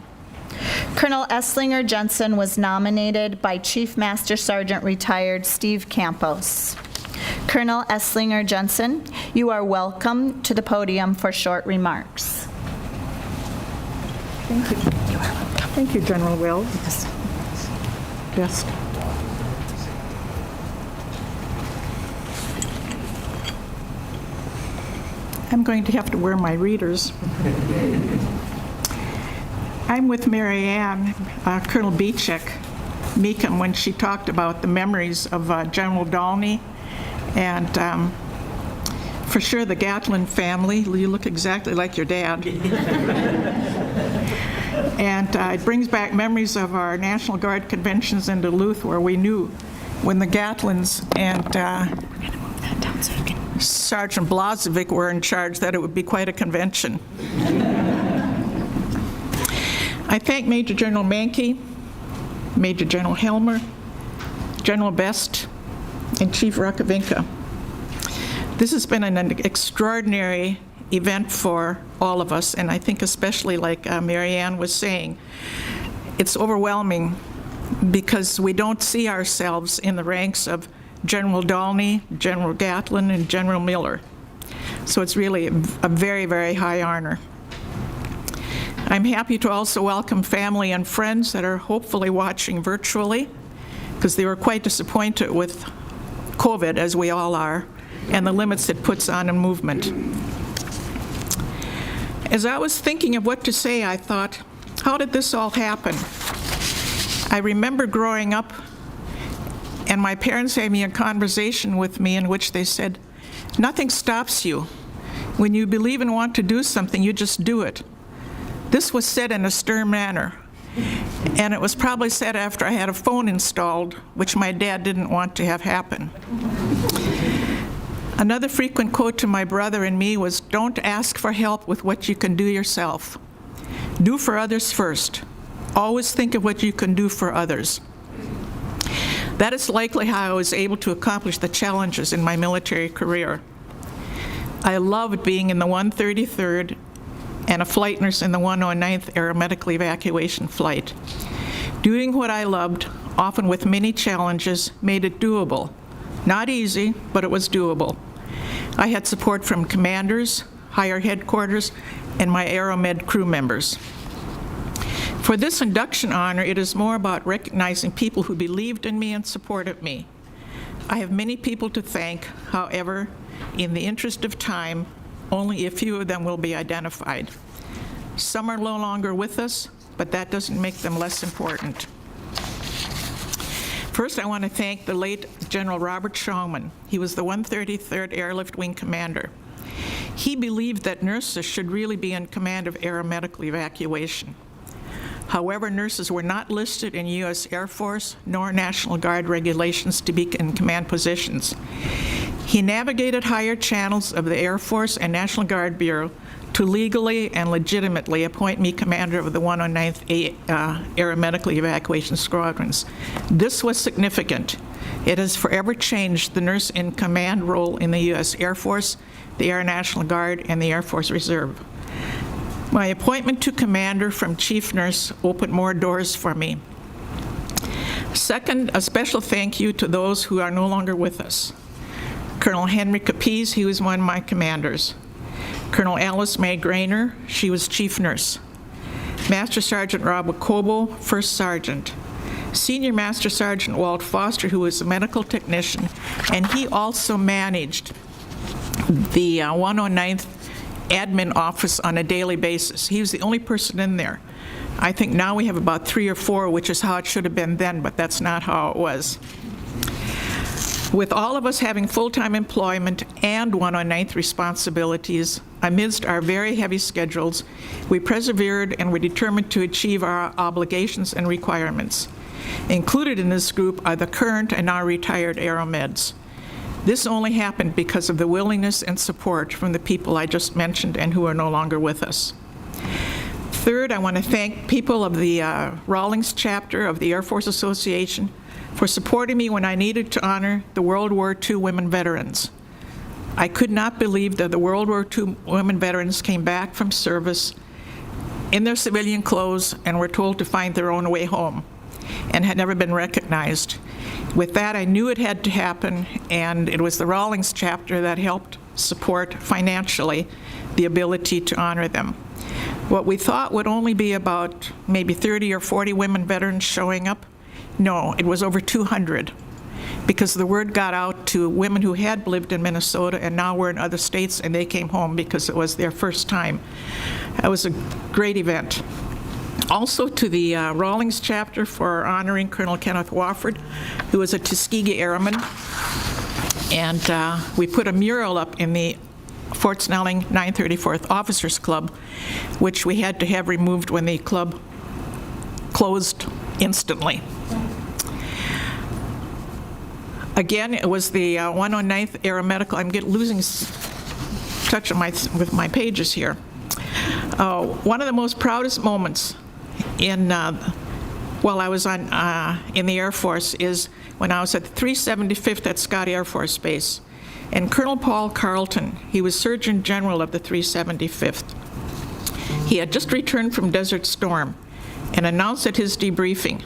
Colonel Eszlinger Jensen was nominated by Chief Master Sergeant retired Steve Campos. Colonel Eszlinger Jensen, you are welcome to the podium for short remarks. Thank you. Thank you, General Will. Yes. I'm going to have to wear my readers. I'm with Mary Ann, Colonel Bechik Mecom, when she talked about the memories of General Dolny and for sure the Gatlin family. You look exactly like your dad. And it brings back memories of our National Guard conventions in Duluth, where we knew when the Gatlins and Sergeant Blazovic were in charge that it would be quite a convention. I thank Major General Mankey, Major General Helmer, General Best, and Chief Rakovinka. This has been an extraordinary event for all of us, and I think especially, like Mary Ann was saying, it's overwhelming because we don't see ourselves in the ranks of General Dolny, General Gatlin, and General Miller. So it's really a very, very high honor. I'm happy to also welcome family and friends that are hopefully watching virtually, because they were quite disappointed with COVID, as we all are, and the limits it puts on a movement. As I was thinking of what to say, I thought, how did this all happen? I remember growing up and my parents having a conversation with me in which they said, nothing stops you. When you believe and want to do something, you just do it. This was said in a stern manner, and it was probably said after I had a phone installed, which my dad didn't want to have happen. Another frequent quote to my brother and me was, don't ask for help with what you can do yourself. Do for others first. Always think of what you can do for others. That is likely how I was able to accomplish the challenges in my military career. I loved being in the 133rd and a flight nurse in the 109th Aeromedical Evacuation Flight. Doing what I loved, often with many challenges, made it doable. Not easy, but it was doable. I had support from commanders, higher headquarters, and my Aeromed crew members. For this induction honor, it is more about recognizing people who believed in me and supported me. I have many people to thank. However, in the interest of time, only a few of them will be identified. Some are no longer with us, but that doesn't make them less important. First, I want to thank the late General Robert Shawman. He was the 133rd Airlift Wing Commander. He believed that nurses should really be in command of aeromedical evacuation. However, nurses were not listed in U.S. Air Force nor National Guard regulations to be in command positions. He navigated higher channels of the Air Force and National Guard Bureau to legally and legitimately appoint me commander of the 109th Aeromedical Evacuation Squadrons. This was significant. It has forever changed the nurse in command role in the U.S. Air Force, the Air National Guard, and the Air Force Reserve. My appointment to commander from chief nurse opened more doors for me. Second, a special thank you to those who are no longer with us. Colonel Henry Capiz, he was one of my commanders. Colonel Alice May Grainer, she was chief nurse. Master Sergeant Rob Wacobo, first sergeant. Senior Master Sergeant Walt Foster, who was a medical technician, and he also managed the 109th admin office on a daily basis. He was the only person in there. I think now we have about 3 or 4, which is how it should have been then, but that's not how it was. With all of us having full-time employment and 109th responsibilities, amidst our very heavy schedules, we persevered and were determined to achieve our obligations and requirements. Included in this group are the current and now retired aeromeds. This only happened because of the willingness and support from the people I just mentioned and who are no longer with us. Third, I want to thank people of the Rawlings chapter of the Air Force Association for supporting me when I needed to honor the World War II women veterans. I could not believe that the World War II women veterans came back from service in their civilian clothes and were told to find their own way home and had never been recognized. With that, I knew it had to happen, and it was the Rawlings chapter that helped support financially the ability to honor them. What we thought would only be about maybe 30 or 40 women veterans showing up, no, it was over 200, because the word got out to women who had lived in Minnesota and now were in other states, and they came home because it was their first time. That was a great event. Also to the Rawlings chapter for honoring Colonel Kenneth Wofford, who was a Tuskegee Airman, and we put a mural up in the Fort Snelling 934th Officers Club, which we had to have removed when the club closed instantly. Again, it was the 109th Aeromedical. I'm losing touch with my pages here. One of the most proudest moments while I was in the Air Force is when I was at the 375th at Scott Air Force Base. And Colonel Paul Carlton, he was Surgeon General of the 375th. He had just returned from Desert Storm and announced at his debriefing,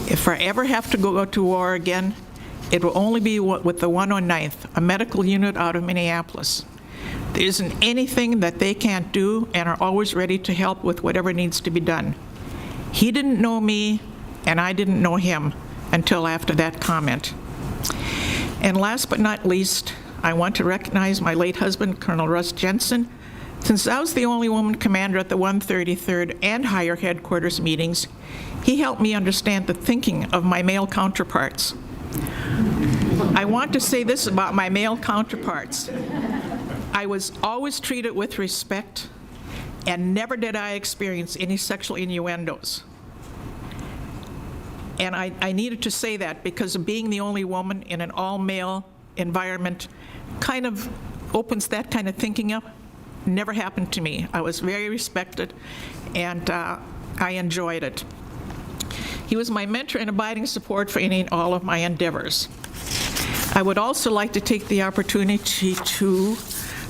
if I ever have to go to war again, it will only be with the 109th, a medical unit out of Minneapolis. There isn't anything that they can't do and are always ready to help with whatever needs to be done. He didn't know me, and I didn't know him until after that comment. And last but not least, I want to recognize my late husband, Colonel Russ Jensen. Since I was the only woman commander at the 133rd and higher headquarters meetings, he helped me understand the thinking of my male counterparts. I want to say this about my male counterparts. I was always treated with respect, and never did I experience any sexual innuendos. And I needed to say that because being the only woman in an all-male environment kind of opens that kind of thinking up. Never happened to me. I was very respected, and I enjoyed it. He was my mentor and abiding support for any and all of my endeavors. I would also like to take the opportunity to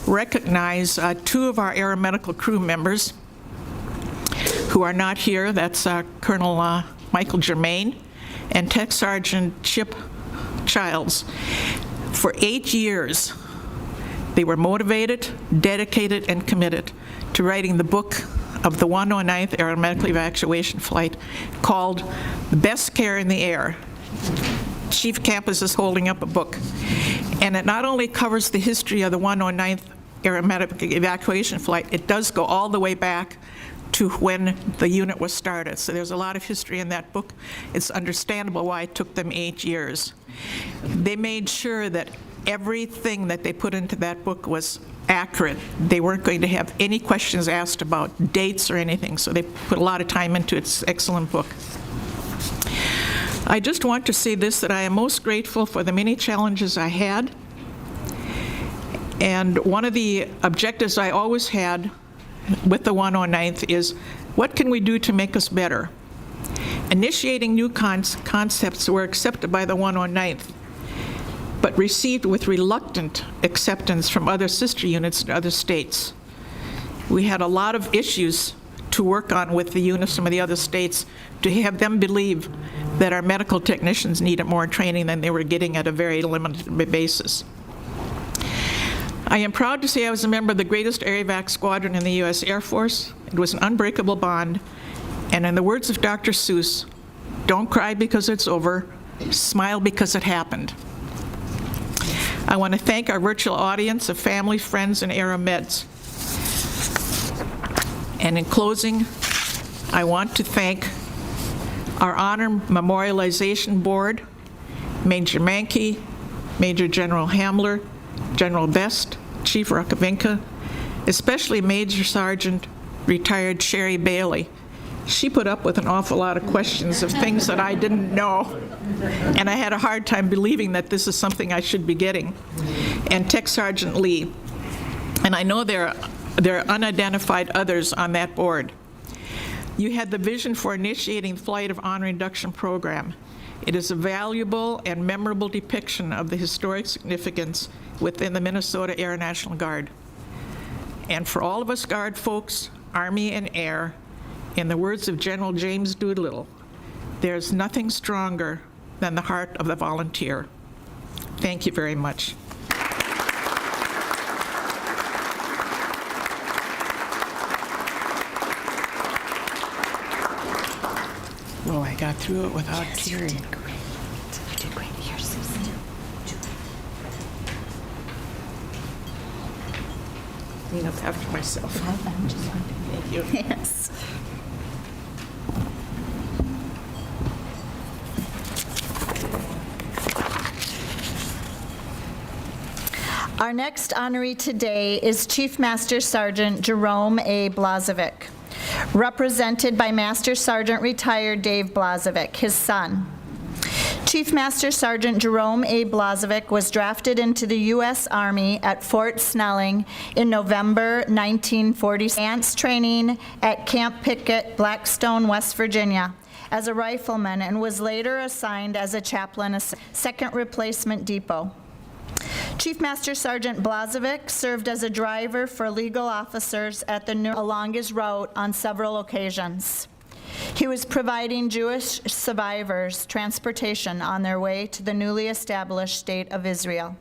recognize 2 of our aeromedical crew members who are not here. That's Colonel Michael Germain and Tech Sergeant Chip Childs. For 8 years, they were motivated, dedicated, and committed to writing the book of the 109th Aeromedical Evacuation Flight called The Best Care in the Air. Chief Campus is holding up a book. And it not only covers the history of the 109th Aeromedical Evacuation Flight, it does go all the way back to when the unit was started. So there's a lot of history in that book. It's understandable why it took them 8 years. They made sure that everything that they put into that book was accurate. They weren't going to have any questions asked about dates or anything, so they put a lot of time into it. It's an excellent book. I just want to say this, that I am most grateful for the many challenges I had. And one of the objectives I always had with the 109th is, what can we do to make us better? Initiating new concepts were accepted by the 109th, but received with reluctant acceptance from other sister units in other states. We had a lot of issues to work on with the units from the other states to have them believe that our medical technicians needed more training than they were getting at a very limited basis. I am proud to say I was a member of the greatest air evac squadron in the U.S. Air Force. It was an unbreakable bond, and in the words of Dr. Seuss, don't cry because it's over, smile because it happened. I want to thank our virtual audience of family, friends, and AeroMeds. And in closing, I want to thank our Honor Memorialization Board, Major Mankey, Major General Hamler, General Best, Chief Rukavinka, especially Major Sergeant retired Sherry Bailey. She put up with an awful lot of questions of things that I didn't know, and I had a hard time believing that this is something I should be getting. And Tech Sergeant Lee. And I know there are unidentified others on that board. You had the vision for initiating the Flight of Honor Induction program. It is a valuable and memorable depiction of the historic significance within the Minnesota Air National Guard. And for all of us Guard folks, Army and Air, in the words of General James Doolittle, there's nothing stronger than the heart of the volunteer. Thank you very much. Well, I got through it without tearing. You did great. Here, Susan. Clean up after myself. Thank you. Yes. Our next honoree today is Chief Master Sergeant Jerome A. Blazovic, represented by Master Sergeant retired Dave Blazovic, his son. Chief Master Sergeant Jerome A. Blazovic was drafted into the U.S. Army at Fort Snelling in November 1940. Advanced training at Camp Pickett, Blackstone, West Virginia, as a rifleman, and was later assigned as a chaplain at 2nd Replacement Depot. Chief Master Sergeant Blazovic served as a driver for legal officers at along his route on several occasions. He was providing Jewish survivors transportation on their way to the newly established State of Israel.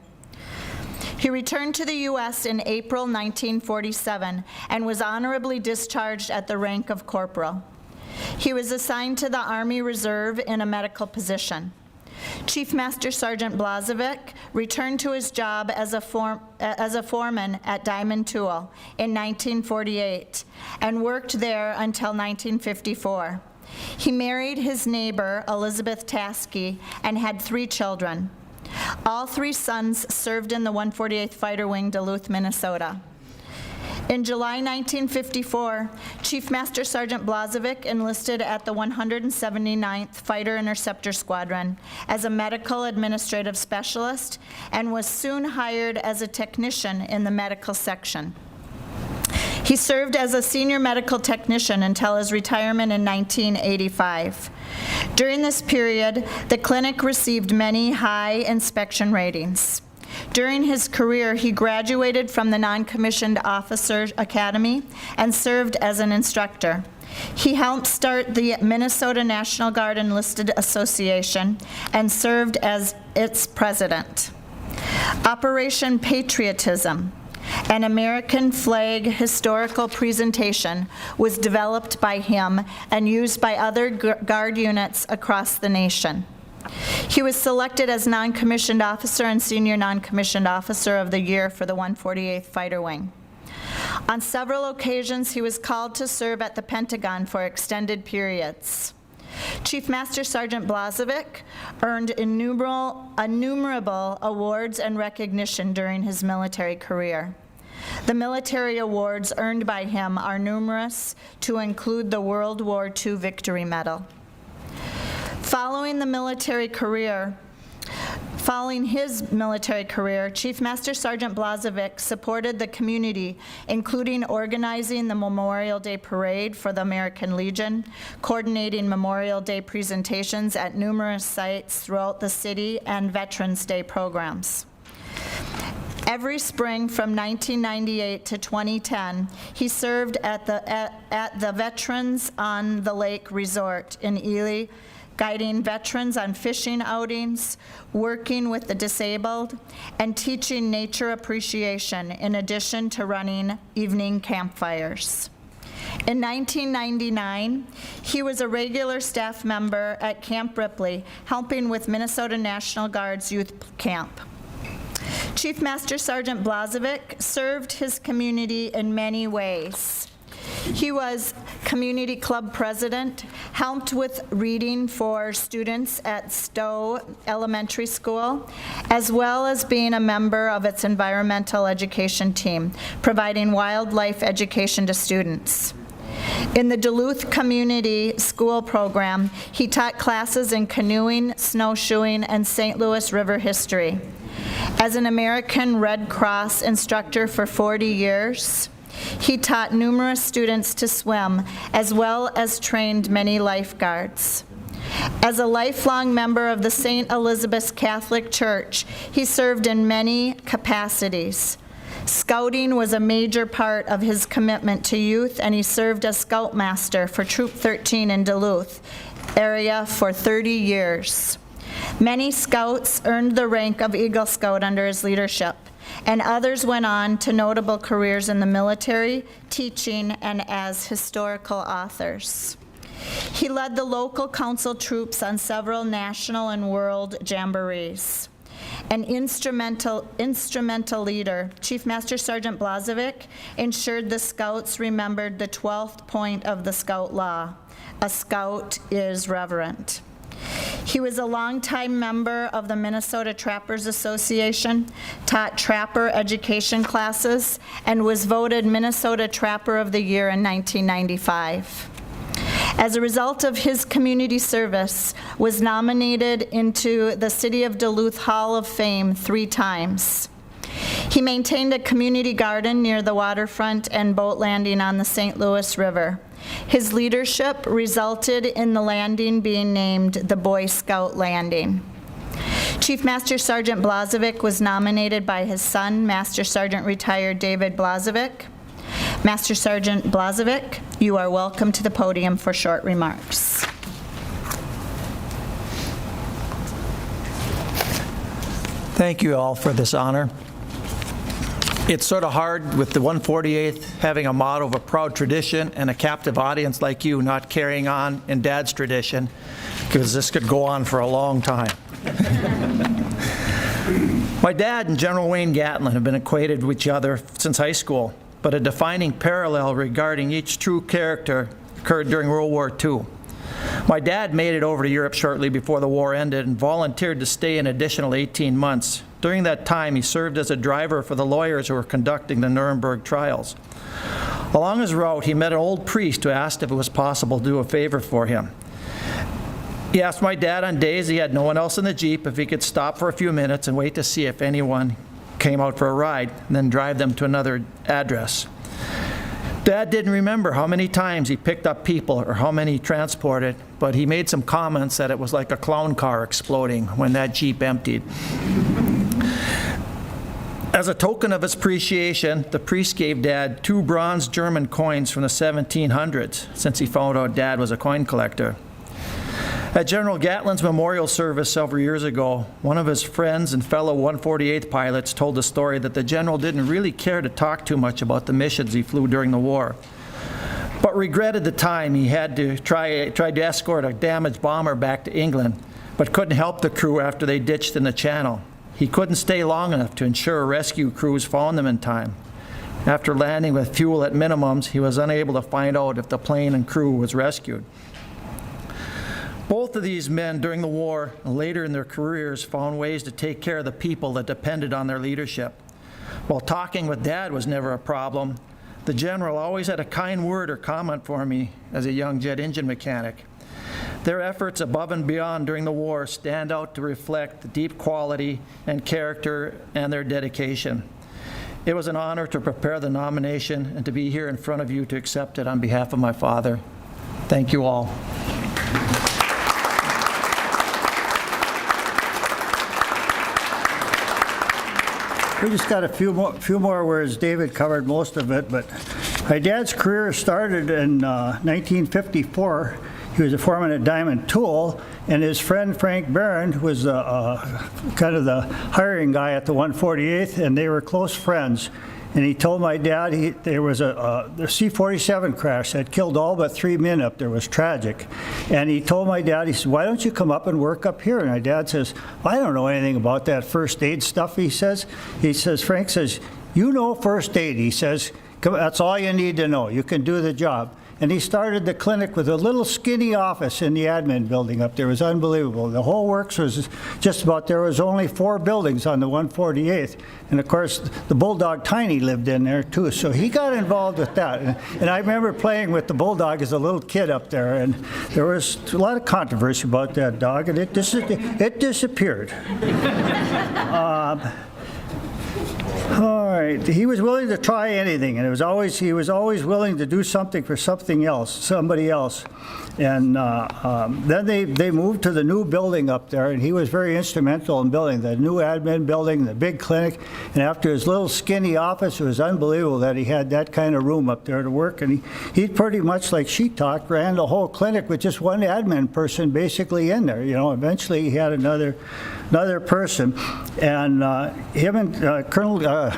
He returned to the U.S. in April 1947 and was honorably discharged at the rank of corporal. He was assigned to the Army Reserve in a medical position. Chief Master Sergeant Blazovic returned to his job as a foreman at Diamond Tool in 1948 and worked there until 1954. He married his neighbor, Elizabeth Taskey, and had 3 children. All 3 sons served in the 148th Fighter Wing, Duluth, Minnesota. In July 1954, Chief Master Sergeant Blazovic enlisted at the 179th Fighter Interceptor Squadron as a medical administrative specialist and was soon hired as a technician in the medical section. He served as a senior medical technician until his retirement in 1985. During this period, the clinic received many high inspection ratings. During his career, he graduated from the Non-Commissioned Officers Academy and served as an instructor. He helped start the Minnesota National Guard Enlisted Association and served as its president. Operation Patriotism, an American flag historical presentation, was developed by him and used by other Guard units across the nation. He was selected as Non-Commissioned Officer and Senior Non-Commissioned Officer of the Year for the 148th Fighter Wing. On several occasions, he was called to serve at the Pentagon for extended periods. Chief Master Sergeant Blazovic earned innumerable awards and recognition during his military career. The military awards earned by him are numerous, to include the World War II Victory Medal. Following the military career, Following his military career, Chief Master Sergeant Blazovic supported the community, including organizing the Memorial Day Parade for the American Legion, coordinating Memorial Day presentations at numerous sites throughout the city, and Veterans Day programs. Every spring from 1998 to 2010, he served at the Veterans on the Lake Resort in Ely, guiding veterans on fishing outings, working with the disabled, and teaching nature appreciation in addition to running evening campfires. In 1999, he was a regular staff member at Camp Ripley, helping with Minnesota National Guard's youth camp. Chief Master Sergeant Blazovic served his community in many ways. He was community club president, helped with reading for students at Stowe Elementary School, as well as being a member of its environmental education team, providing wildlife education to students. In the Duluth Community School program, he taught classes in canoeing, snowshoeing, and St. Louis River history. As an American Red Cross instructor for 40 years, he taught numerous students to swim, as well as trained many lifeguards. As a lifelong member of the St. Elizabeth's Catholic Church, he served in many capacities. Scouting was a major part of his commitment to youth, and he served as Scoutmaster for Troop 13 in Duluth area for 30 years. Many Scouts earned the rank of Eagle Scout under his leadership, and others went on to notable careers in the military, teaching, and as historical authors. He led the local council troops on several national and world jamborees. An instrumental leader, Chief Master Sergeant Blazovic ensured the Scouts remembered the 12th point of the Scout Law: a Scout is reverent. He was a longtime member of the Minnesota Trappers Association, taught trapper education classes, and was voted Minnesota Trapper of the Year in 1995. As a result of his community service, was nominated into the City of Duluth Hall of Fame 3 times. He maintained a community garden near the waterfront and boat landing on the St. Louis River. His leadership resulted in the landing being named the Boy Scout Landing. Chief Master Sergeant Blazovic was nominated by his son, Master Sergeant Retired David Blazovic. Master Sergeant Blazovic, you are welcome to the podium for short remarks. Thank you all for this honor. It's sort of hard with the 148th having a motto of a proud tradition and a captive audience like you not carrying on in Dad's tradition, because this could go on for a long time. My dad and General Wayne Gatlin have been acquainted with each other since high school, but a defining parallel regarding each true character occurred during World War II. My dad made it over to Europe shortly before the war ended and volunteered to stay an additional 18 months. During that time, he served as a driver for the lawyers who were conducting the Nuremberg trials. Along his route, he met an old priest who asked if it was possible to do a favor for him. He asked my dad on days he had no one else in the Jeep if he could stop for a few minutes and wait to see if anyone came out for a ride, and then drive them to another address. Dad didn't remember how many times he picked up people or how many he transported, but he made some comments that it was like a clown car exploding when that Jeep emptied. As a token of his appreciation, the priest gave Dad 2 bronze German coins from the 1700s, since he found out Dad was a coin collector. At General Gatlin's memorial service several years ago, one of his friends and fellow 148th pilots told the story that the general didn't really care to talk too much about the missions he flew during the war, but regretted the time he had to try to escort a damaged bomber back to England, but couldn't help the crew after they ditched in the channel. He couldn't stay long enough to ensure rescue crews found them in time. After landing with fuel at minimums, he was unable to find out if the plane and crew was rescued. Both of these men during the war and later in their careers found ways to take care of the people that depended on their leadership. While talking with Dad was never a problem, the general always had a kind word or comment for me as a young jet engine mechanic. Their efforts above and beyond during the war stand out to reflect the deep quality and character and their dedication. It was an honor to prepare the nomination and to be here in front of you to accept it on behalf of my father. Thank you all. We just got a few more words. David covered most of it, but my dad's career started in 1954. He was a foreman at Diamond Tool, and his friend Frank Barron was kind of the hiring guy at the 148th, and they were close friends. And he told my dad there was a C-47 crash that killed all but 3 men up there. It was tragic. And he told my dad, he said, why don't you come up and work up here? And my dad says, I don't know anything about that first aid stuff, he says. Frank says, you know first aid, he says. That's all you need to know. You can do the job. And he started the clinic with a little skinny office in the admin building up there. It was unbelievable. The whole works was just about, there was only 4 buildings on the 148th. And of course, the Bulldog Tiny lived in there too. So he got involved with that. And I remember playing with the Bulldog as a little kid up there. And there was a lot of controversy about that dog, and it disappeared. All right. He was willing to try anything, and he was always willing to do something for somebody else. And then they moved to the new building up there, and he was very instrumental in building the new admin building, the big clinic. And after his little skinny office, it was unbelievable that he had that kind of room up there to work. And he pretty much, like she talked, ran the whole clinic with just one admin person basically in there. You know, eventually he had another person, and him and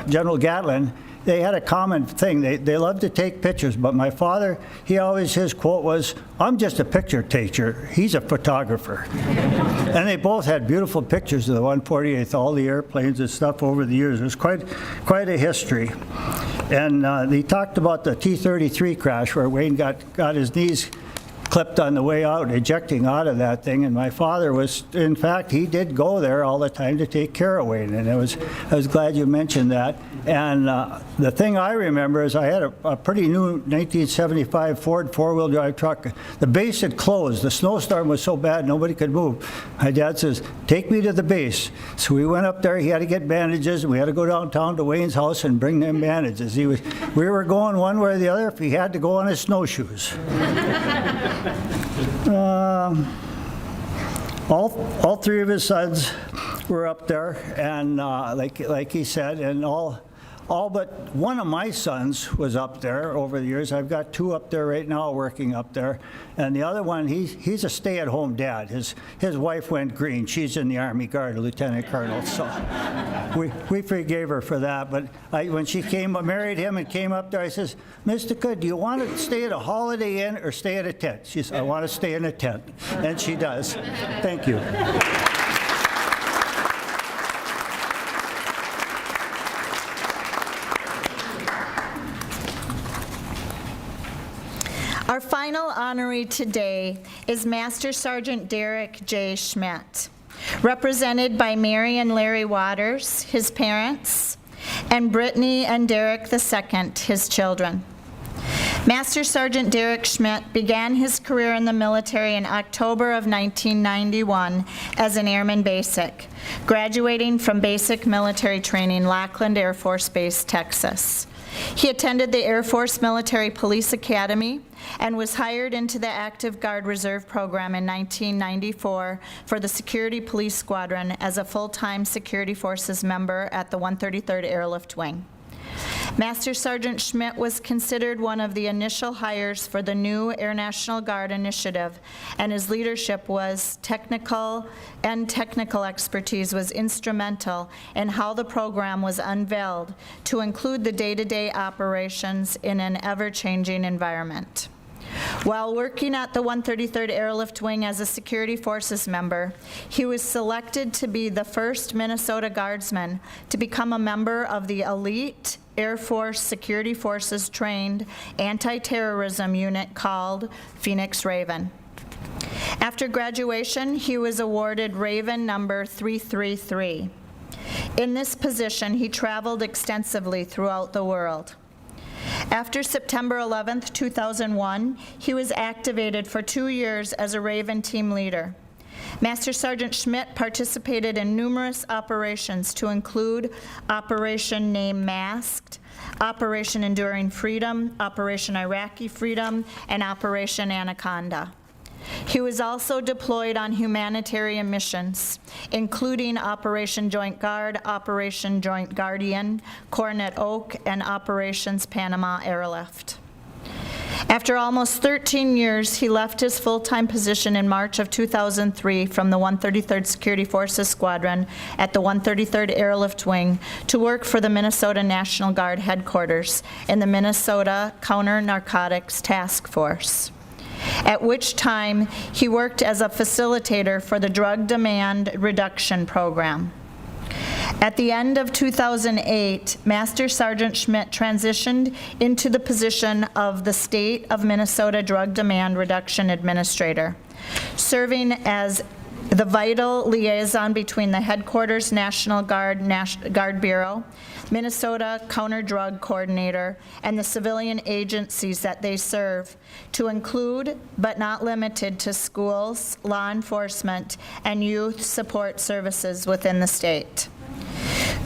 General Gatlin, they had a common thing. They loved to take pictures, but my father, his quote was, I'm just a picture taker. He's a photographer. And they both had beautiful pictures of the 148th, all the airplanes and stuff over the years. It was quite a history. And they talked about the T-33 crash where Wayne got his knees clipped on the way out, ejecting out of that thing. And my father was, in fact, he did go there all the time to take care of Wayne. And I was glad you mentioned that. And the thing I remember is I had a pretty new 1975 Ford four-wheel drive truck. The base had closed. The snowstorm was so bad nobody could move. My dad says, take me to the base. So we went up there. He had to get bandages, and we had to go downtown to Wayne's house and bring them bandages. We were going one way or the other if he had to go on his snowshoes. All 3 of his sons were up there, and like he said, and all but one of my sons was up there over the years. I've got 2 up there right now working up there, and the other one, he's a stay-at-home dad. His wife went green. She's in the Army Guard, a lieutenant colonel, so we forgave her for that. But when she married him and came up there, I says, Mystica, do you want to stay at a Holiday Inn or stay at a tent? She said, I want to stay in a tent, and she does. Thank you. Our final honoree today is Master Sergeant Derrick J. Schmitt, represented by Mary and Larry Waters, his parents, and Brittany and Derrick II, his children. Master Sergeant Derrick Schmitt began his career in the military in October of 1991 as an Airman Basic, graduating from Basic Military Training, Lackland Air Force Base, Texas. He attended the Air Force Military Police Academy and was hired into the Active Guard Reserve Program in 1994 for the Security Police Squadron as a full-time Security Forces member at the 133rd Airlift Wing. Master Sergeant Schmitt was considered one of the initial hires for the new Air National Guard initiative, and his leadership was technical expertise was instrumental in how the program was unveiled to include the day-to-day operations in an ever-changing environment. While working at the 133rd Airlift Wing as a Security Forces member, he was selected to be the first Minnesota Guardsman to become a member of the elite Air Force Security Forces trained anti-terrorism unit called Phoenix Raven. After graduation, he was awarded Raven number 333. In this position, he traveled extensively throughout the world. After September 11th, 2001, he was activated for 2 years as a Raven team leader. Master Sergeant Schmitt participated in numerous operations to include Operation Name Masked, Operation Enduring Freedom, Operation Iraqi Freedom, and Operation Anaconda. He was also deployed on humanitarian missions, including Operation Joint Guard, Operation Joint Guardian, Coronet Oak, and Operations Panama Airlift. After almost 13 years, he left his full-time position in March of 2003 from the 133rd Security Forces Squadron at the 133rd Airlift Wing to work for the Minnesota National Guard headquarters in the Minnesota Counter-Narcotics Task Force, at which time he worked as a facilitator for the Drug Demand Reduction Program. At the end of 2008, Master Sergeant Schmitt transitioned into the position of the State of Minnesota Drug Demand Reduction Administrator, serving as the vital liaison between the Headquarters National Guard Bureau, Minnesota Counter-Drug Coordinator, and the civilian agencies that they serve, to include, but not limited to, schools, law enforcement, and youth support services within the state.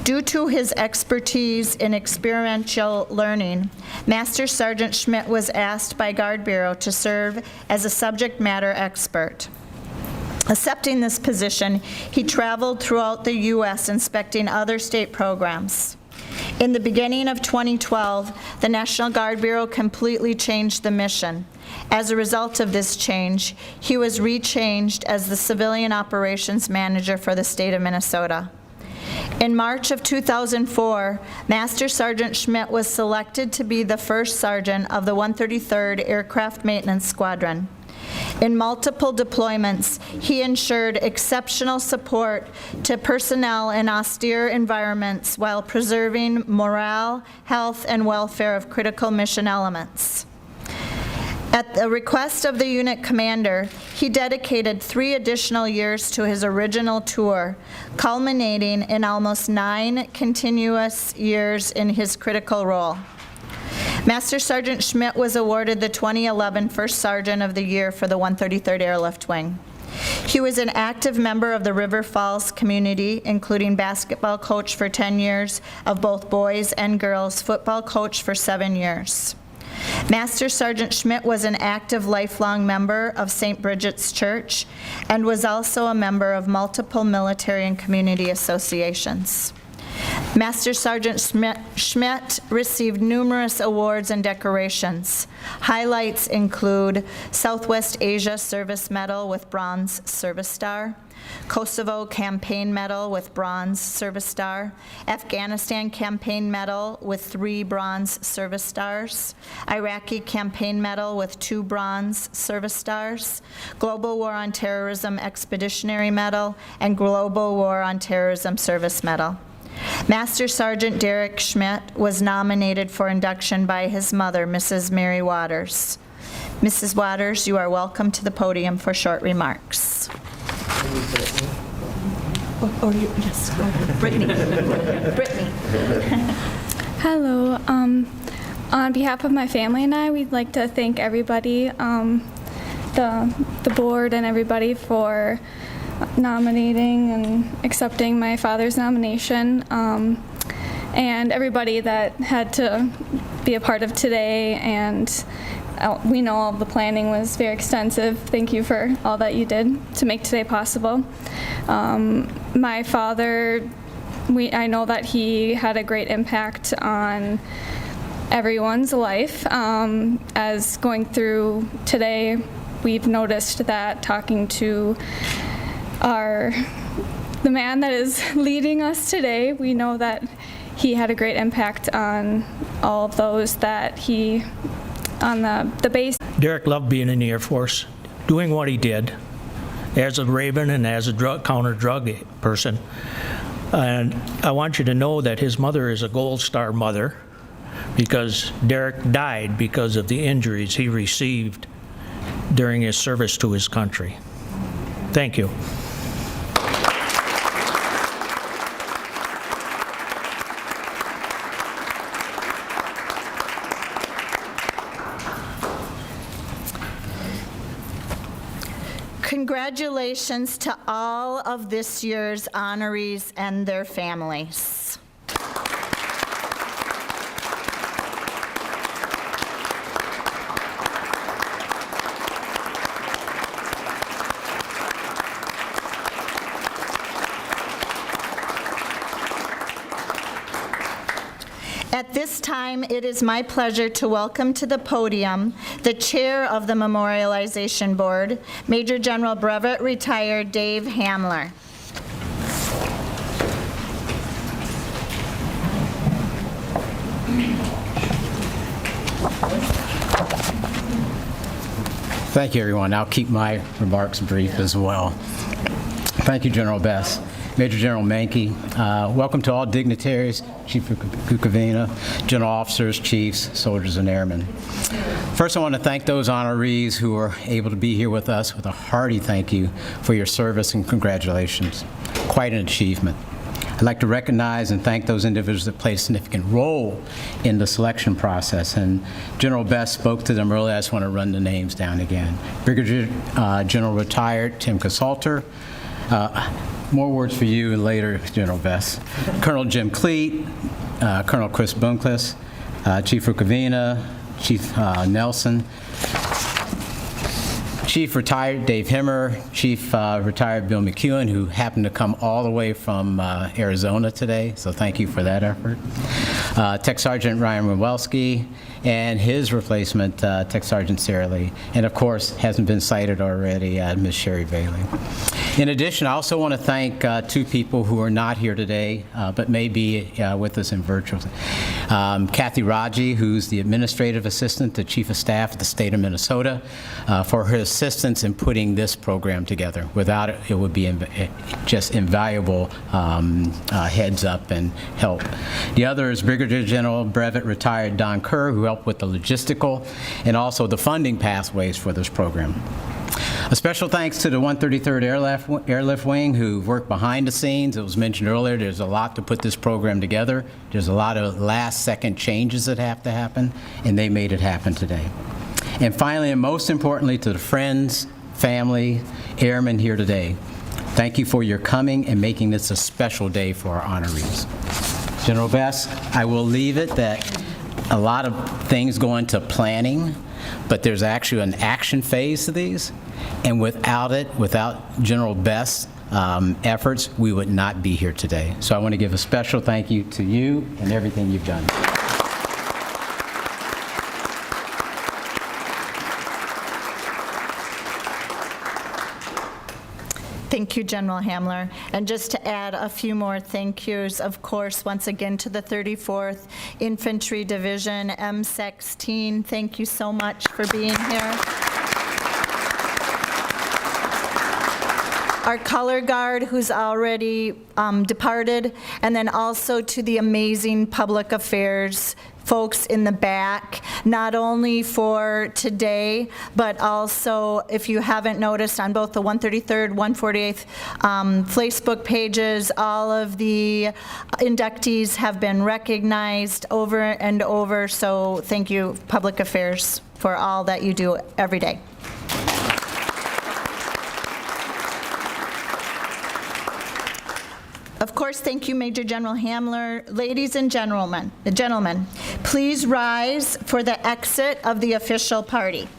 Due to his expertise in experiential learning, Master Sergeant Schmitt was asked by Guard Bureau to serve as a subject matter expert. Accepting this position, he traveled throughout the U.S. inspecting other state programs. In the beginning of 2012, the National Guard Bureau completely changed the mission. As a result of this change, he was rechanged as the Civilian Operations Manager for the state of Minnesota. In March of 2004, Master Sergeant Schmitt was selected to be the first sergeant of the 133rd Aircraft Maintenance Squadron. In multiple deployments, he ensured exceptional support to personnel in austere environments while preserving morale, health, and welfare of critical mission elements. At the request of the unit commander, he dedicated 3 additional years to his original tour, culminating in almost 9 continuous years in his critical role. Master Sergeant Schmitt was awarded the 2011 First Sergeant of the Year for the 133rd Airlift Wing. He was an active member of the River Falls community, including basketball coach for 10 years, of both boys and girls, football coach for 7 years. Master Sergeant Schmitt was an active lifelong member of St. Bridget's Church and was also a member of multiple military and community associations. Master Sergeant Schmitt received numerous awards and decorations. Highlights include Southwest Asia Service Medal with Bronze Service Star, Kosovo Campaign Medal with Bronze Service Star, Afghanistan Campaign Medal with 3 Bronze Service Stars, Iraqi Campaign Medal with 2 Bronze Service Stars, Global War on Terrorism Expeditionary Medal, and Global War on Terrorism Service Medal. Master Sergeant Derrick Schmitt was nominated for induction by his mother, Mrs. Mary Waters. Mrs. Waters, you are welcome to the podium for short remarks. Yes, Brittany. Brittany. Hello. On behalf of my family and I, we'd like to thank everybody, the board and everybody for nominating and accepting my father's nomination, and everybody that had to be a part of today. And we know all the planning was very extensive. Thank you for all that you did to make today possible. My father, I know that he had a great impact on everyone's life. As going through today, we've noticed that talking to the man that is leading us today, we know that he had a great impact on all of those that he, on the base. Derrick loved being in the Air Force, doing what he did as a Raven and as a counter-drug person. And I want you to know that his mother is a Gold Star mother, because Derrick died because of the injuries he received during his service to his country. Thank you. Congratulations to all of this year's honorees and their families. At this time, it is my pleasure to welcome to the podium the chair of the Memorialization Board, Major General Brevet Retired Dave Hamler. Thank you, everyone. I'll keep my remarks brief as well. Thank you, General Bess. Major General Mankey, welcome to all dignitaries, Chief Kukavina, general officers, chiefs, soldiers, and airmen. First, I want to thank those honorees who are able to be here with us with a hearty thank you for your service and congratulations. Quite an achievement. I'd like to recognize and thank those individuals that played a significant role in the selection process, and General Bess spoke to them earlier. I just want to run the names down again. Brigadier General Retired Tim Casalter, more words for you later, General Bess. Colonel Jim Cleet, Colonel Chris Bunkless, Chief Rukavina, Chief Nelson, Chief Retired Dave Himmer, Chief Retired Bill McEwen, who happened to come all the way from Arizona today, so thank you for that effort. Tech Sergeant Ryan Rowelski, and his replacement, Tech Sergeant Sarah Lee. And of course, hasn't been cited already, Ms. Sherry Bailey. In addition, I also want to thank two people who are not here today, but may be with us in virtual. Kathy Raji, who's the Administrative Assistant to Chief of Staff of the state of Minnesota, for her assistance in putting this program together. Without it, it would be just invaluable heads up and help. The other is Brigadier General Brevet Retired Don Kerr, who helped with the logistical and also the funding pathways for this program. A special thanks to the 133rd Airlift Wing, who worked behind the scenes. It was mentioned earlier, there's a lot to put this program together. There's a lot of last-second changes that have to happen, and they made it happen today. And finally, and most importantly, to the friends, family, airmen here today, thank you for your coming and making this a special day for our honorees. General Bess, I will leave it that a lot of things go into planning, but there's actually an action phase to these, and without General Bess' efforts, we would not be here today. So I want to give a special thank you to you and everything you've done. Thank you, General Hamler. And just to add a few more thank yous, of course, once again to the 34th Infantry Division, M16. Thank you so much for being here. Our color guard, who's already departed, and then also to the amazing public affairs folks in the back, not only for today, but also, if you haven't noticed, on both the 133rd, 148th Facebook pages, all of the inductees have been recognized over and over, so thank you, public affairs, for all that you do every day. Of course, thank you, Major General Hamler. Ladies and gentlemen, please rise for the exit of the official party.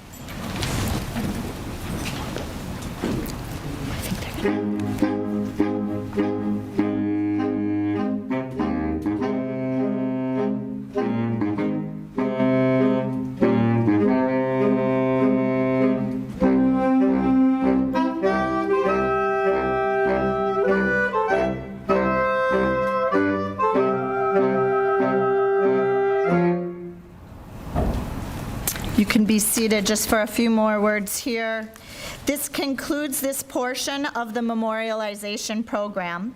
Be seated just for a few more words here. This concludes this portion of the memorialization program.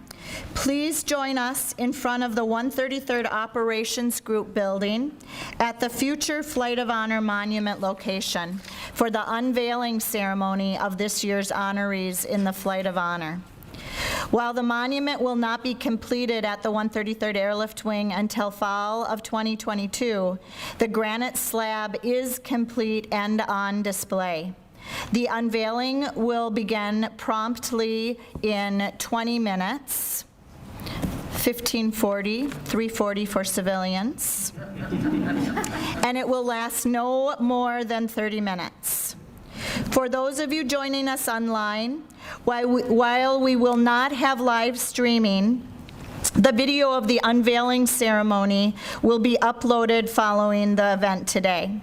Please join us in front of the 133rd Operations Group building at the future Flight of Honor Monument location for the unveiling ceremony of this year's honorees in the Flight of Honor. While the monument will not be completed at the 133rd Airlift Wing until fall of 2022, the granite slab is complete and on display. The unveiling will begin promptly in 20 minutes, 15:40, 3:40 for civilians, and it will last no more than 30 minutes. For those of you joining us online, while we will not have live streaming, the video of the unveiling ceremony will be uploaded following the event today.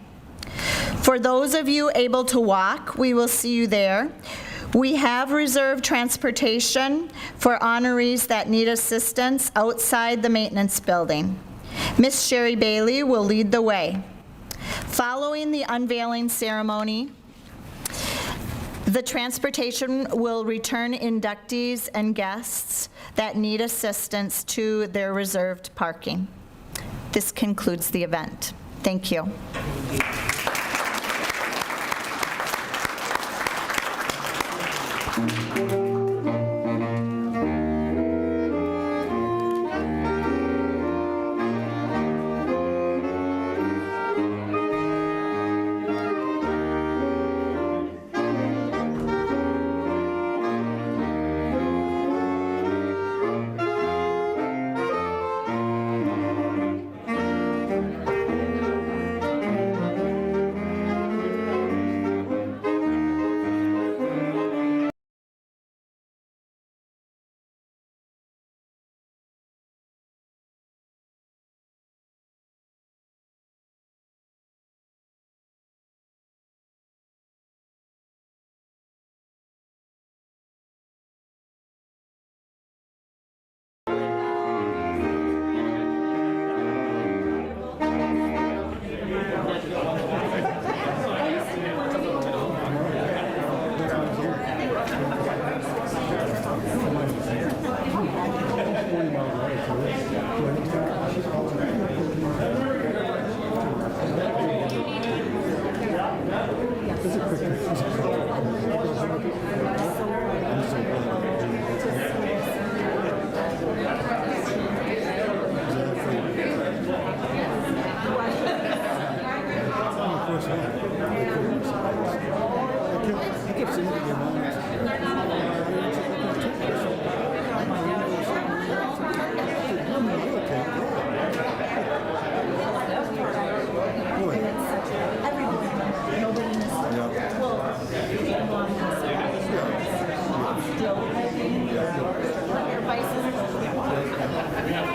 For those of you able to walk, we will see you there. We have reserved transportation for honorees that need assistance outside the maintenance building. Miss Sherry Bailey will lead the way. Following the unveiling ceremony, the transportation will return inductees and guests that need assistance to their reserved parking. This concludes the event. Thank you.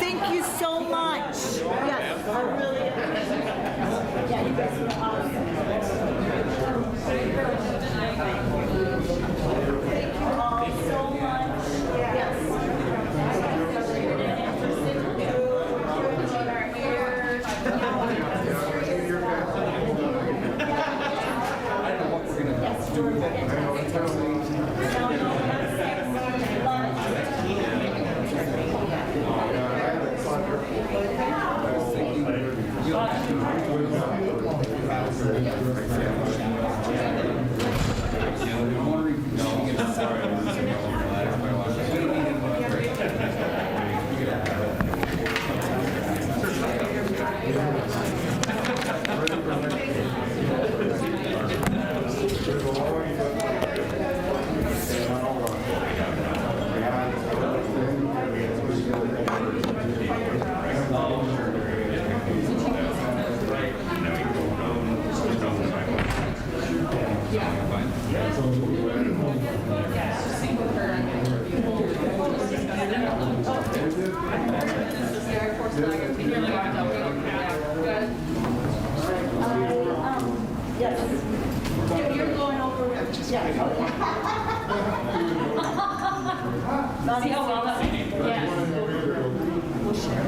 Thank you so much. Yes, I really appreciate it. Yeah, you guys are awesome. Thank you all so much. Yes. You're going over with. See how well that went? Yes. We'll share.